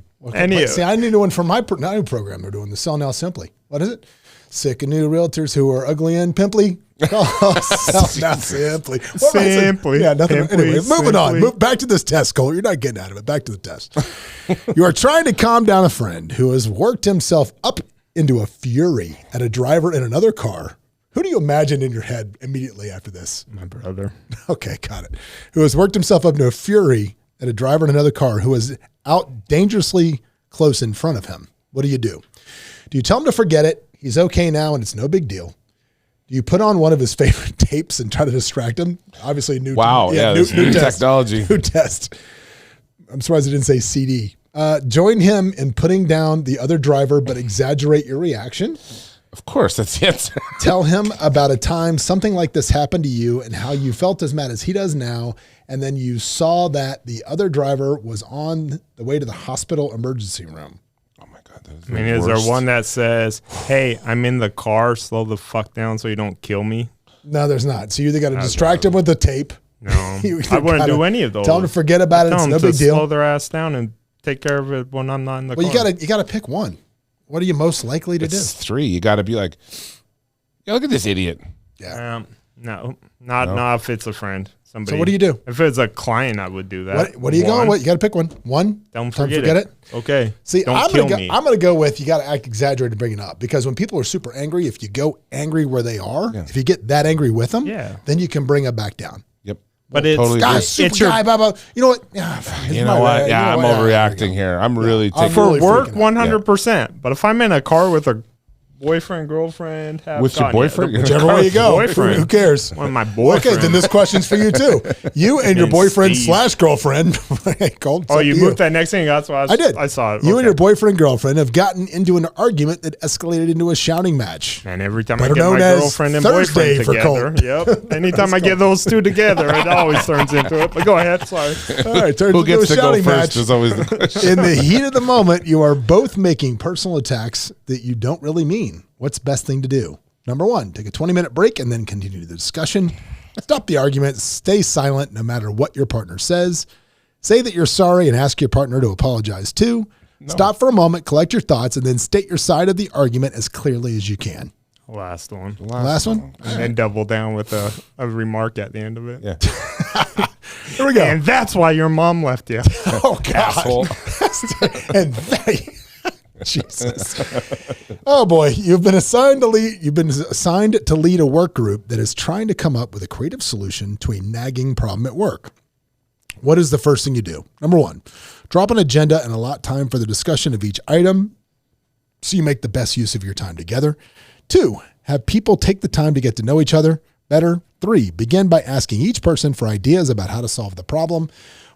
See, I need a new one for my new program. They're doing the Sell Now Simply. What is it? Sick of new realtors who are ugly and pimply. Sell Now Simply. What am I saying? Simply. Yeah, nothing. Pimply, Anyway, moving on. simply. Back to this test, Cole. You're not getting out of it. Back to the test. You are trying to calm down a friend who has worked himself up into a fury at a driver in another car. Who do you imagine in your head immediately after this? My brother. Okay, got it. Who has worked himself up into a fury at a driver in another car who is out dangerously close in front of him. What do? Do you tell him to forget it? He's okay now and it's no big deal. Do you put on one of his favorite tapes and try to distract him? Obviously, new. Wow, new test. technology. New test. I'm surprised it didn't say CD. Join him in putting down the other driver, but exaggerate your reaction. Of course, that's the answer. Tell him about a time something like this happened to you and how you felt as mad as he does now. And then you saw that the other driver was on the way to the hospital emergency room. Oh my God. That is I mean, is there one that says, hey, I'm in the car, slow the fuck down so you don't kill me? No, there's not. So you either got to distract him with the tape. No, You either I wouldn't gotta do any of those. Tell him to forget about it. Tell It's them no to big deal. slow their ass down and take care of it when I'm not in the Well, car. you gotta pick one. What are you most likely to It's three. You got to be like, yeah, look at this idiot. do? Yeah. No, not if it's a friend. Somebody. So what do you do? If it's a client, I would do that. What are you going with? You got to pick one. One. Don't Tell him to forget it. Okay. See, don't I'm kill gonna me. I'm gonna go with you got to act exaggerated to bring it up because when people are super angry, if you go angry where they are, if you get that angry with them, Yeah. then you can bring it back down. Yep. But it's totally Guys, super guy, blah, blah. You know what? You know what? Yeah, I'm overreacting here. I'm really taking for really work, freaking out. 100%. But if I'm in a car with a boyfriend, girlfriend, With your boyfriend? Whichever way you go. Boyfriend. Who cares? One of my boyfriends. Okay, then this question's for you too. You and your And boyfriend Steve. / girlfriend. Colt, Oh, it's you up to moved that next thing. That's why I did. I saw it. You and Okay. your boyfriend girlfriend have gotten into an argument that escalated into a shouting match. And every time Better I get known my as girlfriend and Thursday boyfriend for together, Colt. yep. Anytime I get those two together, it always turns into it. But go ahead. Sorry. All right, turns Who into a gets to go shouting first match. is always the question. In the heat of the moment, you are both making personal attacks that you don't really mean. What's the best thing to do? Number 1, take a 20-minute break and then continue the discussion. Stop the argument. Stay silent no matter what your partner says. Say that you're sorry and ask your partner to apologize too. Stop for a moment, collect your thoughts, and then state your side of the argument as clearly as you can. Last one. Last one? And then double down with a remark at the end of it. Yeah. Here we go. And that's why your mom left you. Oh, God. Asshole. And Jesus. Oh boy, you've been assigned to lead a work group that is trying to come up with a creative solution to a nagging problem at work. What is the first thing you do? Number 1, drop an agenda and allot time for the discussion of each item so you make the best use of your time together. 2, have people take the time to get to know each other better. 3, begin by asking each person for ideas about how to solve the problem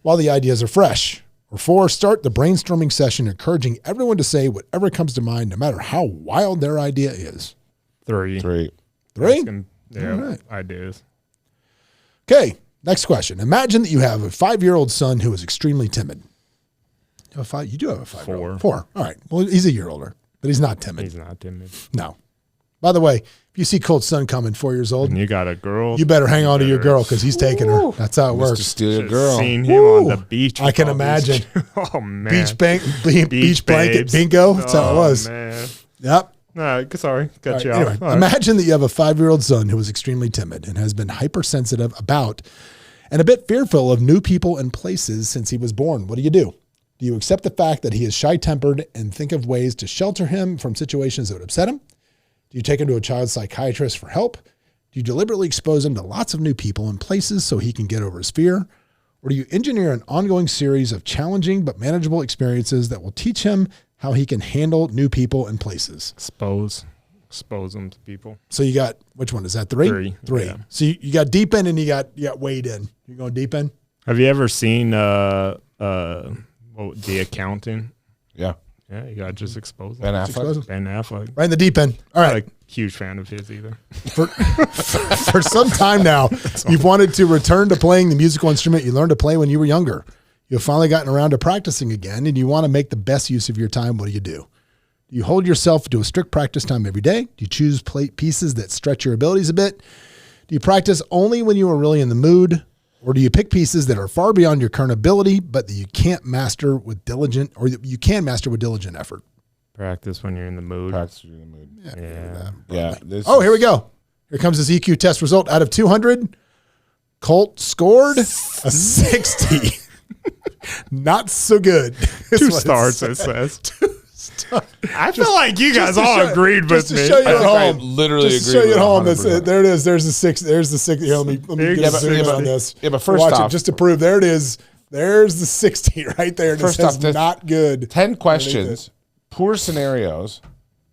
while the ideas are fresh. Or 4, start the brainstorming session, encouraging everyone to say whatever comes to mind, no matter how wild their idea is. 3. 3? Yeah, All right. ideas. Okay, next question. Imagine that you have a 5-year-old son who is extremely timid. You do have a 5-year-old. 4. All right. Well, he's a year older, but he's not timid. He's not timid. No. By the way, if you see Colt's son coming 4 years old, And you got a girl. you better hang on to your girl because he's taking her. That's how it To works. steal your Should've girl. seen him on the beach. I with can all these- imagine. Oh, man. Beach blanket babes. bingo. That's how it was. Man. Yep. Sorry. Cut All right, you anyway, off. All right. imagine that you have a 5-year-old son who is extremely timid and has been hypersensitive about and a bit fearful of new people and places since he was born. What do? Do you accept the fact that he is shy-tempered and think of ways to shelter him from situations that would upset him? Do you take him to a child psychiatrist for help? Do you deliberately expose him to lots of new people and places so he can get over his fear? Or do you engineer an ongoing series of challenging but manageable experiences that will teach him how he can handle new people and places? Expose them to people. So you got, which one is that? 3? 3. Yeah. So you got deep in and you got wade in. You going deep in? Have you ever seen The Accounting? Yeah. Yeah, you got to just expose Ben them. Affleck. Ben Affleck. Right in the deep end. All Not right. a huge fan of his either. For some time now, you've wanted to return to playing the musical instrument you learned to play when you were younger. You've finally gotten around to practicing again, and you want to make the best use of your time. What do? Do you hold yourself to a strict practice time every day? Do you choose pieces that stretch your abilities a bit? Do you practice only when you are really in the mood? Or do you pick pieces that are far beyond your current ability, but that you can't master with diligent, or that you can master with diligent effort? Practice when you're in the mood. Practice when you're in the mood. Yeah. Yeah. Here we go. Here comes his EQ test result. Out of 200, Colt scored a 60. Not so good. 2 stars, it says. I feel like you guys all agreed with me. Just to show you at I home. literally Just to agree show you with at home. 100%. There it is. There's the 6. There's the 6. Here, let me get a zoom on this. Yeah, but first Watch off, it just to prove. There it is. There's the 60 right there. First First off, off, not good. 10 questions, poor scenarios.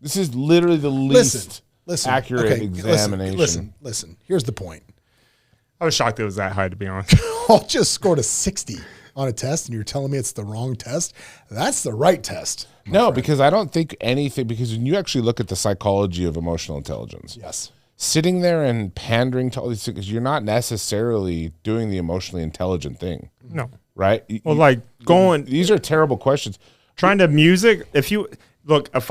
This is literally the least accurate Okay, examination. Listen. Here's the point. I was shocked it was that high, to be honest. Colt just scored a 60 on a test, and you're telling me it's the wrong test? That's the right test. No, because I don't think anything, because when you actually look at the psychology of emotional intelligence, Yes. sitting there and pandering to all these things, you're not necessarily doing the emotionally intelligent thing, No. right? Well, These are terrible questions. trying to music. If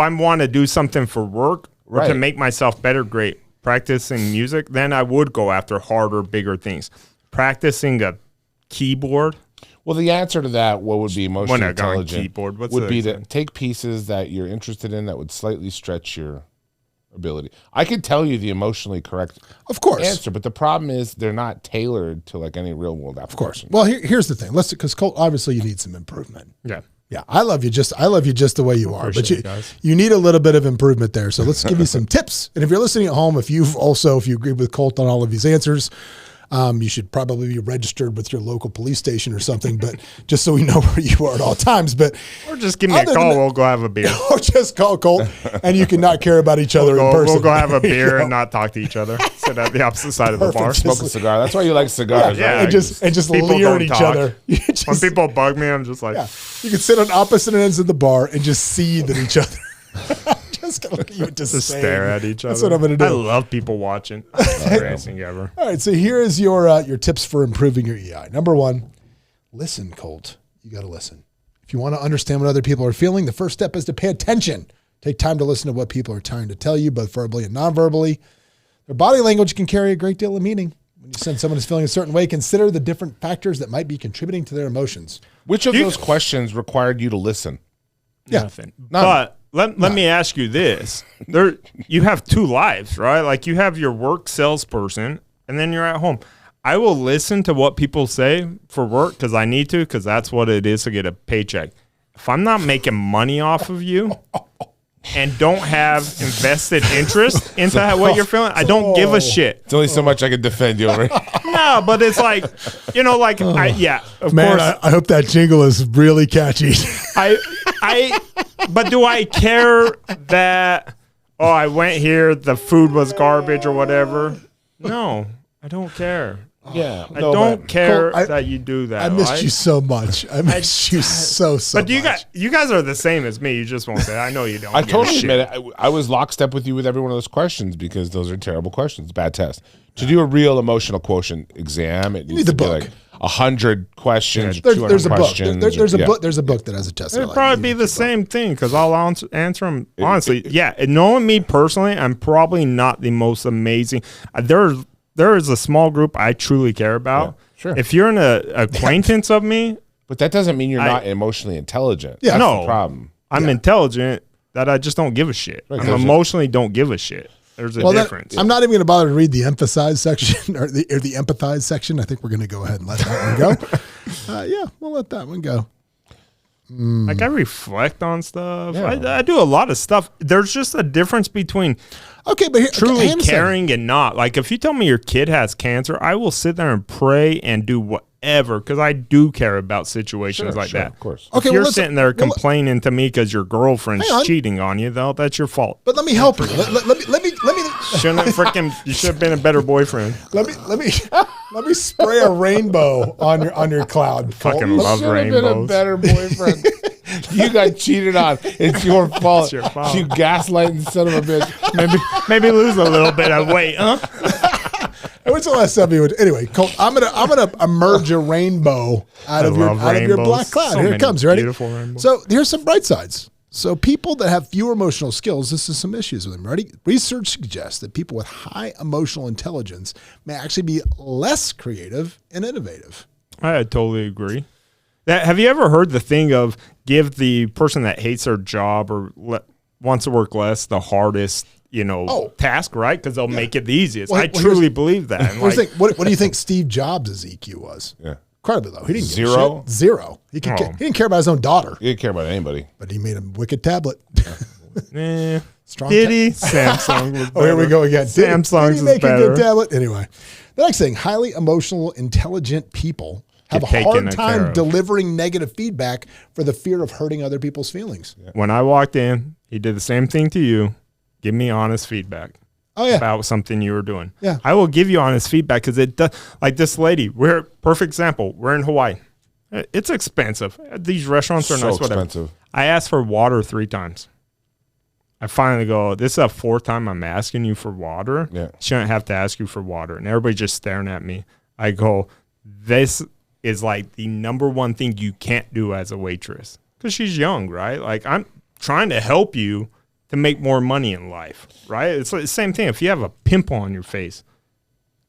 I want to do something for work or to Right. make myself better, great. Practicing music, then I would go after harder, bigger things. Practicing a keyboard. Well, the answer to that, what would be emotionally When I got a intelligent, keyboard, what's would the be to example? take pieces that you're interested in that would slightly stretch your ability. I could tell you the emotionally correct Of course. answer, but the problem is they're not tailored to like any real world application. Well, here's the thing. Because Colt, obviously you need some improvement. Yeah. Yeah, I love you just the way you are, but Appreciate it, guys. you need a little bit of improvement there. So let's give you some tips. And if you're listening at home, if you agree with Colt on all of these answers, You should probably be registered with your local police station or something, but just so we know where you are at all times. But or just give me a call. We'll go have a beer. Or just call Colt, and you cannot care about each other in person. We'll go have a beer and not talk to each other. Sit at the opposite side of the bar. Smoke a cigar. That's why you like cigars, right? And just leer at each other. When people bug me, I'm just like, you can sit on opposite ends of the bar and just seethe at each other. Just gonna look at you and just stare at each other. That's what I'm gonna do. I love people watching. That's the greatest thing ever. All right, so here is your tips for improving your EI. Number one, listen, Colt. You got to listen. If you want to understand what other people are feeling, the first step is to pay attention. Take time to listen to what people are trying to tell you, both verbally and non-verbally. Their body language can carry a great deal of meaning. When you sense someone is feeling a certain way, consider the different factors that might be contributing to their emotions. Which of those questions required you to listen? Yeah. Nothing. But let me ask you this. You have two lives, right? Like you have your work salesperson and then you're at home. I will listen to what people say for work because I need to, because that's what it is to get a paycheck. If I'm not making money off of you and don't have invested interest into what you're feeling, I don't give a shit. It's only so much I can defend you over. No, but it's like, of Man, course. I hope that jingle is really catchy. But do I care that, I went here, the food was garbage or whatever? No, I don't care. Yeah. I don't care that you do that. I missed you so much. I missed you so much. But you guys are the same as me. You just won't say, I know you don't. I totally admit it. I was lockstep with you with every one of those questions because those are terrible questions, bad tests. To do a real emotional quotient exam, it needs to be like 100 questions, or 200 there's a questions. book. There's a book. There's a book that has a test. It'd probably be the same thing because I'll answer them honestly. And knowing me personally, I'm probably not the most amazing. There is a small group I truly care about. Yeah, sure. If you're an acquaintance of me, but that doesn't mean you're not emotionally intelligent. Yeah, that's the problem. I'm intelligent. That I just don't give a shit. Right, I'm emotionally don't give a shit. There's a difference. I'm not even going to bother to read the emphasize section or the empathize section. I think we're going to go ahead and let that one go. We'll let that one go. Like I reflect on stuff. Yeah. I do a lot of stuff. There's just a difference between truly caring and not. Like if you tell me your kid has cancer, I will sit there and pray and do whatever because I do care about situations like that. Of course. Okay, if you're sitting there complaining to me because your girlfriend's cheating on you, though, that's your fault. But let me help her. Let me. You should have been a better boyfriend. Let me spray a rainbow on your cloud. Fucking love rainbows. Been a better boyfriend. You got cheated on. It's your fault. It's your fault. You gaslighting son of a bitch. Maybe lose a little bit of weight, huh? What's the last time you would? Anyway, Colt, I'm gonna emerge a rainbow out of your black cloud. Here it comes. You ready? Beautiful rainbows. So here's some bright sides. So people that have fewer emotional skills, this is some issues with them. Ready? Research suggests that people with high emotional intelligence may actually be less creative and innovative. I totally agree. Have you ever heard the thing of give the person that hates their job or wants to work less the hardest, task, right? Because they'll make it the easiest. I truly believe that. What do you think Steve Jobs' EQ was? Yeah. Incredibly low. He didn't give Zero? a shit. Zero. He didn't care about his own daughter. He didn't care about anybody. But he made a wicked tablet. Strong Did he? Samsung was better. Here we go again. Samsung's did he make better. A good tablet? Anyway. The next thing, highly emotional, intelligent people have a hard time delivering negative feedback for the fear of hurting other people's feelings. Yeah. When I walked in, he did the same thing to you. Give me honest feedback. About something you were doing. Yeah. I will give you honest feedback because it does. Like this lady, perfect example. We're in Hawaii. It's expensive. These restaurants are nice, whatever. Expensive. I asked for water 3 times. I finally go, this is the 4th time I'm asking you for water. Yeah. Shouldn't have to ask you for water. And everybody's just staring at me. I go, this is like the number one thing you can't do as a waitress. Because she's young, right? Like I'm trying to help you to make more money in life, right? It's like the same thing. If you have a pimple on your face,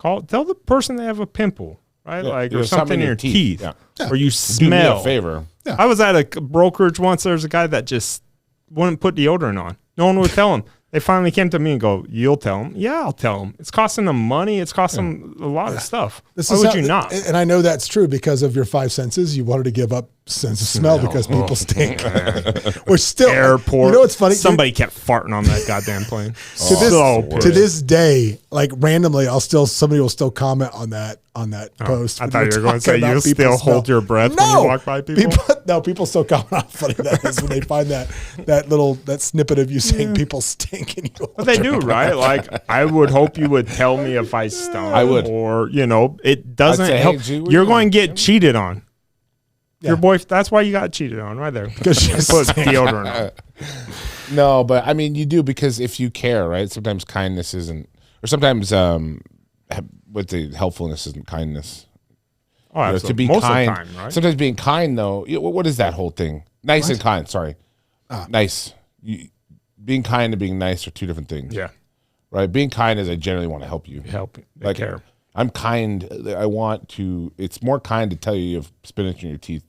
tell the person they have a pimple, right? Like or something in your teeth. Yeah. Or you smell. Do me a favor. Yeah. I was at a brokerage once. There's a guy that just wouldn't put deodorant on. No one would tell him. They finally came to me and go, you'll tell him? Yeah, I'll tell him. It's costing them money. It's costing them a lot of stuff. Why would you not? And I know that's true because of your 5 senses. You wanted to give up sense of smell because people stink. We're still airport. You know what's funny? Somebody kept farting on that goddamn plane. To this day, like randomly, somebody will still comment on that post. I thought you were going to say you still hold your breath when you walk by people. People still comment how funny that is when they find that snippet of you saying people stink. But they do, right? Like I would hope you would tell me if I stunk. I would, or it doesn't help. Hey, you're going to get cheated on. Yeah. Your boy, that's why you got cheated on right there. Because you put deodorant on. No, but I mean, you do, because if you care, right? Sometimes kindness isn't, or sometimes what the helpfulness isn't kindness. Oh, absolutely. To be most kind. Of the time, right? Sometimes being kind, though, what is that whole thing? Nice and kind, sorry. Nice. Being kind and being nice are two different things. Yeah. Right? Being kind is I generally want to help you. Like care. I'm kind. It's more kind to tell you have spinach in your teeth,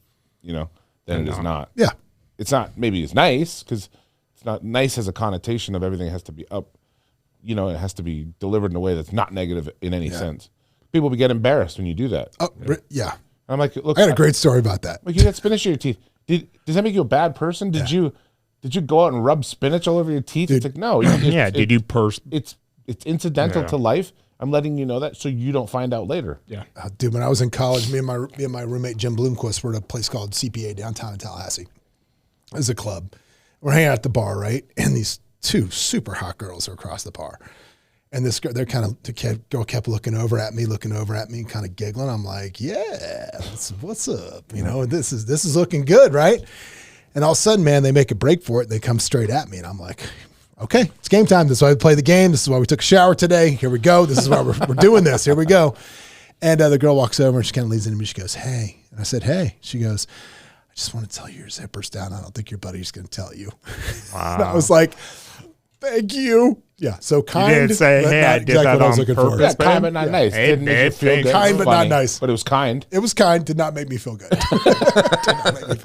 than it is not. Yeah. It's not, maybe it's nice, because it's not nice as a connotation of everything has to be up, it has to be delivered in a way that's not negative in any sense. People get embarrassed when you do that. Oh, yeah. I'm like, look, I got a great story about that. Like, you got spinach in your teeth. Does that make you a bad person? Did you go out and rub spinach all over your teeth? Dude. It's like, no. Did you purse? It's incidental to life. I'm letting you know that so you don't find out later. Yeah. Dude, when I was in college, me and my roommate, Jim Bloomquist, were at a place called CPA downtown in Tallahassee. It was a club. We're hanging out at the bar, right? And these two super hot girls are across the bar. And this girl, the girl kept looking over at me, kind of giggling. I'm like, yeah, what's up? This is looking good, right? And all of a sudden, man, they make a break for it. They come straight at me. And I'm like, okay, it's game time. This is why we play the game. This is why we took a shower today. Here we go. This is why we're doing this. Here we go. And the girl walks over and she kind of leans into me. She goes, hey. And I said, hey. She goes, I just want to tell you your zipper's down. I don't think your buddy's going to tell you. Wow. And I was like, thank you. Yeah, so kind. You didn't say, hey, I did that on purpose. Yeah, kind but not nice. Didn't make you feel good. Kind but not nice. But it was kind. It was kind. Did not make me feel good.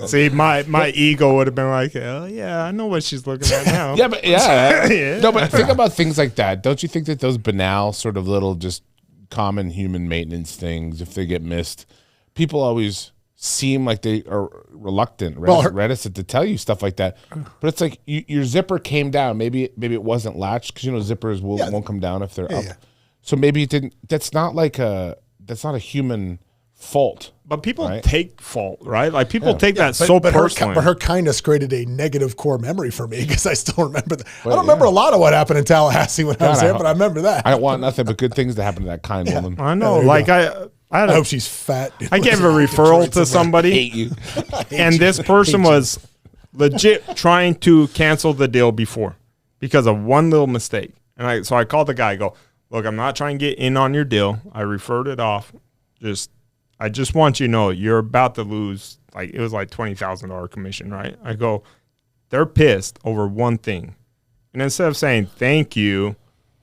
See, my ego would have been like, oh, yeah, I know what she's looking at now. Yeah. No, but think about things like that. Don't you think that those banal sort of little just common human maintenance things, if they get missed, people always seem like they are reticent to tell you stuff like that. But it's like your zipper came down. Maybe it wasn't latched, because zippers won't come down if they're up. Yeah. So maybe it didn't. That's not a human fault. But people take fault, right? Like people take that personally. But her kindness created a negative core memory for me, because I still remember that. I don't remember a lot of what happened in Tallahassee when I was there, but I remember that. I don't want nothing but good things to happen to that kind woman. I know. I hope she's fat. I gave a referral to somebody. Hate you. And this person was legit trying to cancel the deal before because of one little mistake. And so I called the guy. I go, look, I'm not trying to get in on your deal. I referred it off. I just want you to know you're about to lose. Like, it was like $20,000 commission, right? I go, they're pissed over one thing. And instead of saying thank you,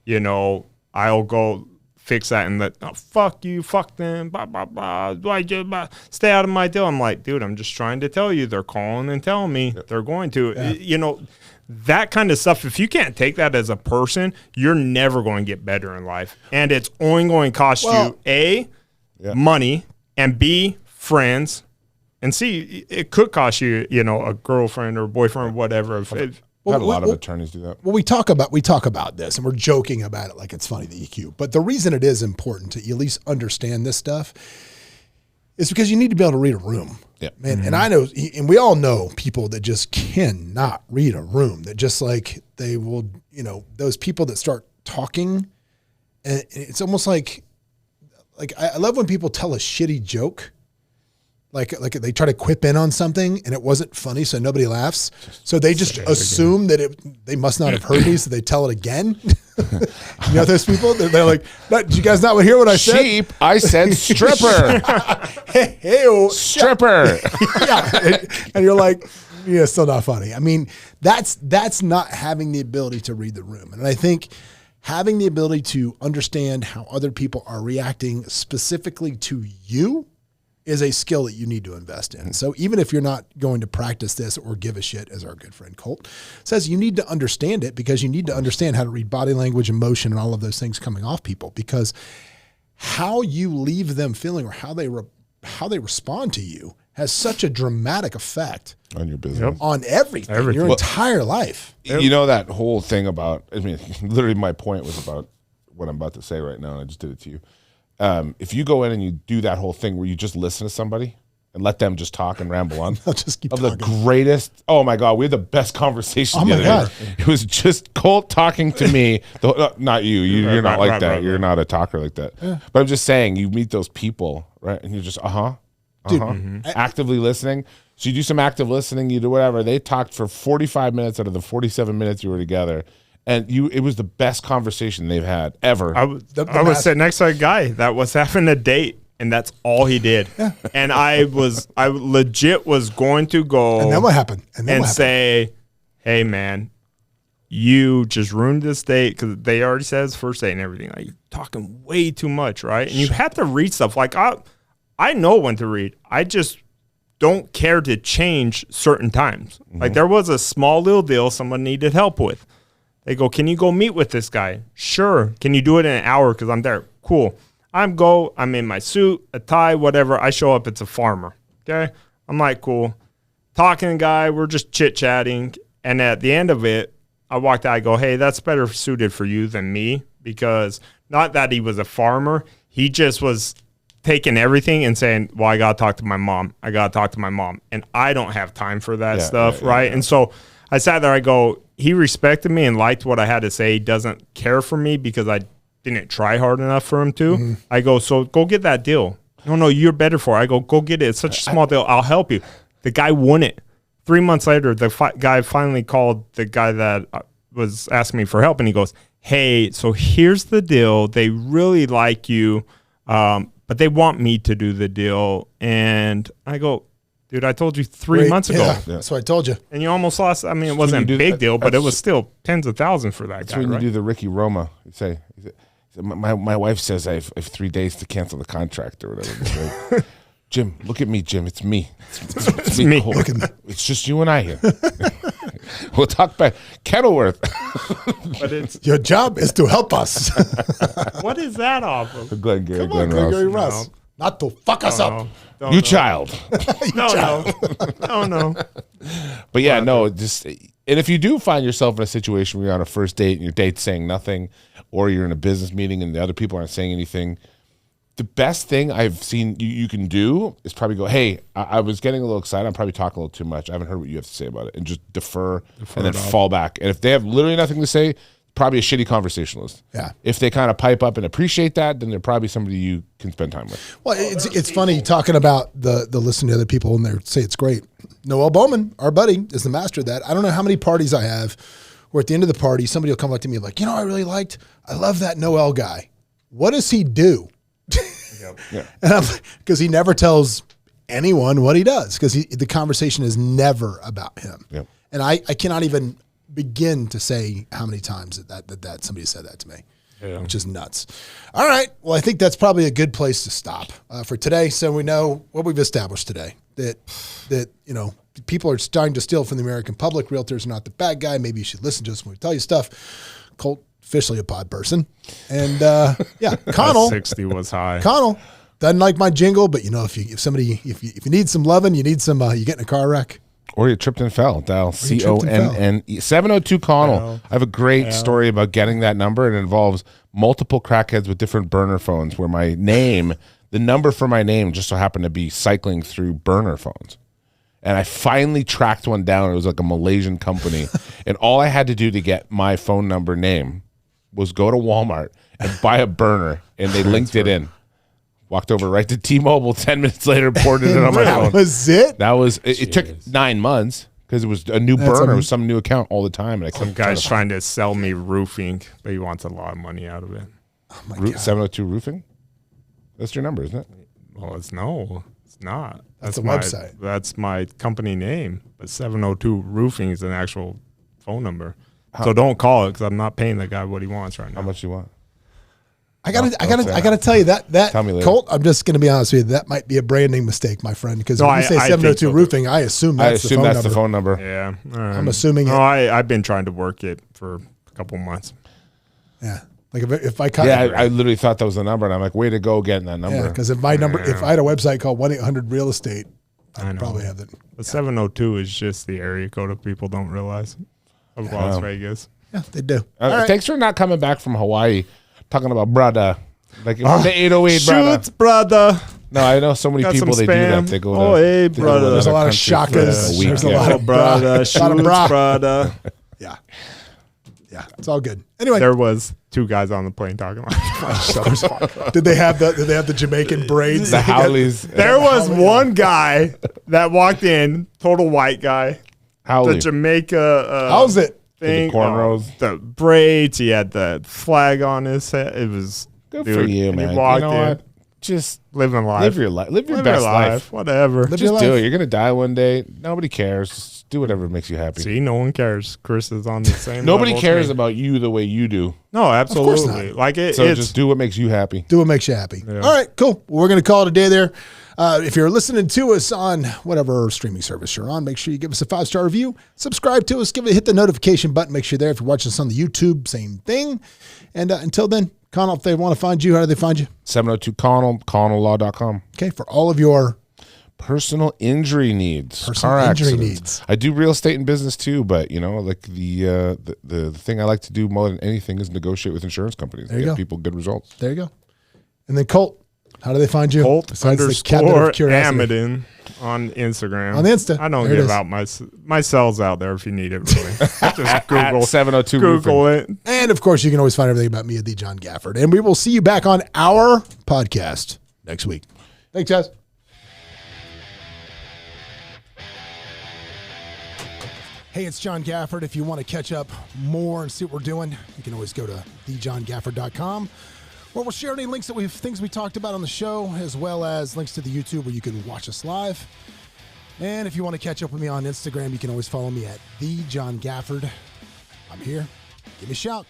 I'll go fix that and fuck you, fuck them, blah, blah, blah, stay out of my deal. I'm like, dude, I'm just trying to tell you. They're calling and telling me they're going to. Yeah. That kind of stuff, if you can't take that as a person, you're never going to get better in life. And it's only going to cost you, A, money, and B, friends, and C, it could cost you, a girlfriend or boyfriend or whatever. I've had a lot of attorneys do that. Well, we talk about this, and we're joking about it like it's funny, the EQ. But the reason it is important to at least understand this stuff is because you need to be able to read a room. Yeah. Man, and I know, and we all know people that just cannot read a room. That just like they will, those people that start talking, and it's almost like I love when people tell a shitty joke. Like they try to quip in on something and it wasn't funny, so nobody laughs. So they just assume that they must not have heard me, so they tell it again. Those people? They're like, did you guys not hear what I said? Sheep, I said stripper. Hey, stripper. Yeah. And you're like, yeah, still not funny. I mean, that's not having the ability to read the room. And I think having the ability to understand how other people are reacting specifically to you is a skill that you need to invest in. So even if you're not going to practice this or give a shit, as our good friend Colt says, you need to understand it, because you need to understand how to read body language, emotion, and all of those things coming off people, because how you leave them feeling or how they respond to you has such a dramatic effect on your business, on everything. Your entire life. You know, that whole thing about, I mean, literally my point was about what I'm about to say right now, and I just did it to you. If you go in and you do that whole thing where you just listen to somebody and let them just talk and ramble on, I'll just keep talking. The greatest, oh my God, we had the best conversation. Oh my God. It was just Colt talking to me, not you. You're not like that. You're not a talker like that. Yeah. But I'm just saying, you meet those people, right? And you're just, actively listening. So you do some active listening, you do whatever. They talked for 45 minutes out of the 47 minutes you were together. And it was the best conversation they've had ever. I was sitting next to a guy that was having a date, and that's all he did. Yeah. And I legit was going to go. And then what happened? Say, hey man, you just ruined this date, because they already said it's first date and everything. Like, you're talking way too much, right? And you have to read stuff. Like I know when to read. I just don't care to change certain times. Mm-hmm. Like, there was a small little deal someone needed help with. They go, can you go meet with this guy? Sure. Can you do it in an hour? Because I'm there. Cool. I'm in my suit, a tie, whatever. I show up. It's a farmer. Okay. I'm like, cool. Talking to the guy. We're just chit-chatting. And at the end of it, I walked out. I go, hey, that's better suited for you than me. Because not that he was a farmer. He just was taking everything and saying, well, I got to talk to my mom. And I don't have time for that stuff, right? And so I sat there. I go, he respected me and liked what I had to say. He doesn't care for me because I didn't try hard enough for him to. Mm-hmm. I go, so go get that deal. No, you're better for it. I go get it. It's such a small deal. I'll help you. The guy won it. 3 months later, the guy finally called the guy that was asking me for help, and he goes, hey, so here's the deal. They really like you, but they want me to do the deal. And I go, dude, I told you 3 months ago. Yeah, that's what I told you. And you almost lost. I mean, it wasn't a big deal, but it was still tens of thousands for that guy. That's when you do the Ricky Roma. You say, my wife says I have 3 days to cancel the contract or whatever. Jim, look at me, Jim. It's me. It's me. Look at me. It's just you and I here. We'll talk back. Kenilworth. But your job is to help us. What is that off of? Glenn Gary Ross. Not to fuck us up. You child. No. But yeah, no, just, and if you do find yourself in a situation where you're on a first date and your date's saying nothing, or you're in a business meeting and the other people aren't saying anything, the best thing I've seen you can do is probably go, hey, I was getting a little excited. I'm probably talking a little too much. I haven't heard what you have to say about it. And just defer and then fall back. And if they have literally nothing to say, probably a shitty conversationalist. Yeah. If they kind of pipe up and appreciate that, then they're probably somebody you can spend time with. Well, it's funny talking about the listening to other people and they say it's great. Noel Bowman, our buddy, is the master of that. I don't know how many parties I have where at the end of the party, somebody will come up to me like, I love that Noel guy. What does he do? Yeah. And I'm like, because he never tells anyone what he does, because the conversation is never about him. Yep. And I cannot even begin to say how many times that somebody said that to me, which is nuts. All right. Well, I think that's probably a good place to stop for today. So we know what we've established today, that people are starting to steal from the American public. Realtors are not the bad guy. Maybe you should listen to us when we tell you stuff. Colt, officially a pod person. And Connell. 60 was high. Connell doesn't like my jingle, but if you need some loving, you need some, you get in a car wreck. Or you tripped and fell. Dial CONNE 702 Connell. I have a great story about getting that number. It involves multiple crackheads with different burner phones where my name, the number for my name just so happened to be cycling through burner phones. And I finally tracked one down. It was like a Malaysian company. And all I had to do to get my phone number name was go to Walmart and buy a burner. And they linked it in. Walked over right to T-Mobile 10 minutes later, ported it on my phone. That was it? That was it. Took 9 months because it was a new burner. It was some new account all the time. And some guy's trying to sell me roofing, but he wants a lot of money out of it. Oh my God. 702 Roofing? That's your number, isn't it? Well, it's not. That's a website. That's my company name. But 702 Roofing is an actual phone number. So don't call it because I'm not paying the guy what he wants right now. How much do you want? I gotta tell you that tell me later. Colt, I'm just gonna be honest with you, that might be a branding mistake, my friend. Because when you say 702 Roofing, I assume that's the phone number. Yeah. I'm assuming I've been trying to work it for a couple months. Yeah. Like if I cut I literally thought that was the number, and I'm like, way to go getting that number. Yeah, because if my number, if I had a website called 1-800 Real Estate, I know. probably have it. The 702 is just the area code of people don't realize of Las Vegas. Yeah, they do. All right. Thanks for not coming back from Hawaii talking about brother. Like the 808 brother. Shoot, brother. No, I know so many Got people some they do spam. that. They go Oh, to, hey, they go to brother. There's a lot of another country shakas. for a week. There's a Yeah. lot of Brother, shoot, bra. brother. Yeah. Yeah, it's all good. Anyway, There was 2 guys on the plane talking like did they have the Jamaican braids? The Howleys. There was one guy that walked in, total white guy. The Howley. Jamaica How's it? thing. The cornrows. The braids. He had the flag on his head. It was Good for you, and man. He walked You know in. what? Just Living life. live your life. Live your Live best your life. Whatever. Live your Just do life. it. You're gonna die one day. Nobody cares. Just do whatever makes you happy. See, no one cares. Chris is on the same Nobody level as cares me. about you the way you do. No, absolutely. not. Like So it's just do what makes you happy. Do what makes you happy. Yeah. All right, cool. Well, we're going to call it a day there. If you're listening to us on whatever streaming service you're on, make sure you give us a 5-star review. Subscribe to us. Hit the notification button. Make sure you're there. If you're watching us on the YouTube, same thing. And until then, Connell, if they want to find you, how do they find you? 702 Connell, ConnellLaw.com. Okay, for all of your Personal injury needs. Personal car injury accidents. needs. I do real estate and business too, but like the thing I like to do more than anything is negotiate with insurance companies. There you Get go. people good results. there you go. And then Colt, how do they find you? Colt Besides the cabinet of __ curiosity. Amidan on Instagram. On the Insta. I don't There it give is. out my cell's out there if you need it. Really, just Google 702 Google it. And of course, you can always find everything about me at the John Gafford. And we will see you back on our podcast next week. Thanks, guys. Hey, it's John Gafford. If you want to catch up more and see what we're doing, you can always go to thejohngafford.com, where we'll share any links that things we talked about on the show, as well as links to the YouTube where you can watch us live. And if you want to catch up with me on Instagram, you can always follow me at thejohngafford. I'm here. Give me a shout.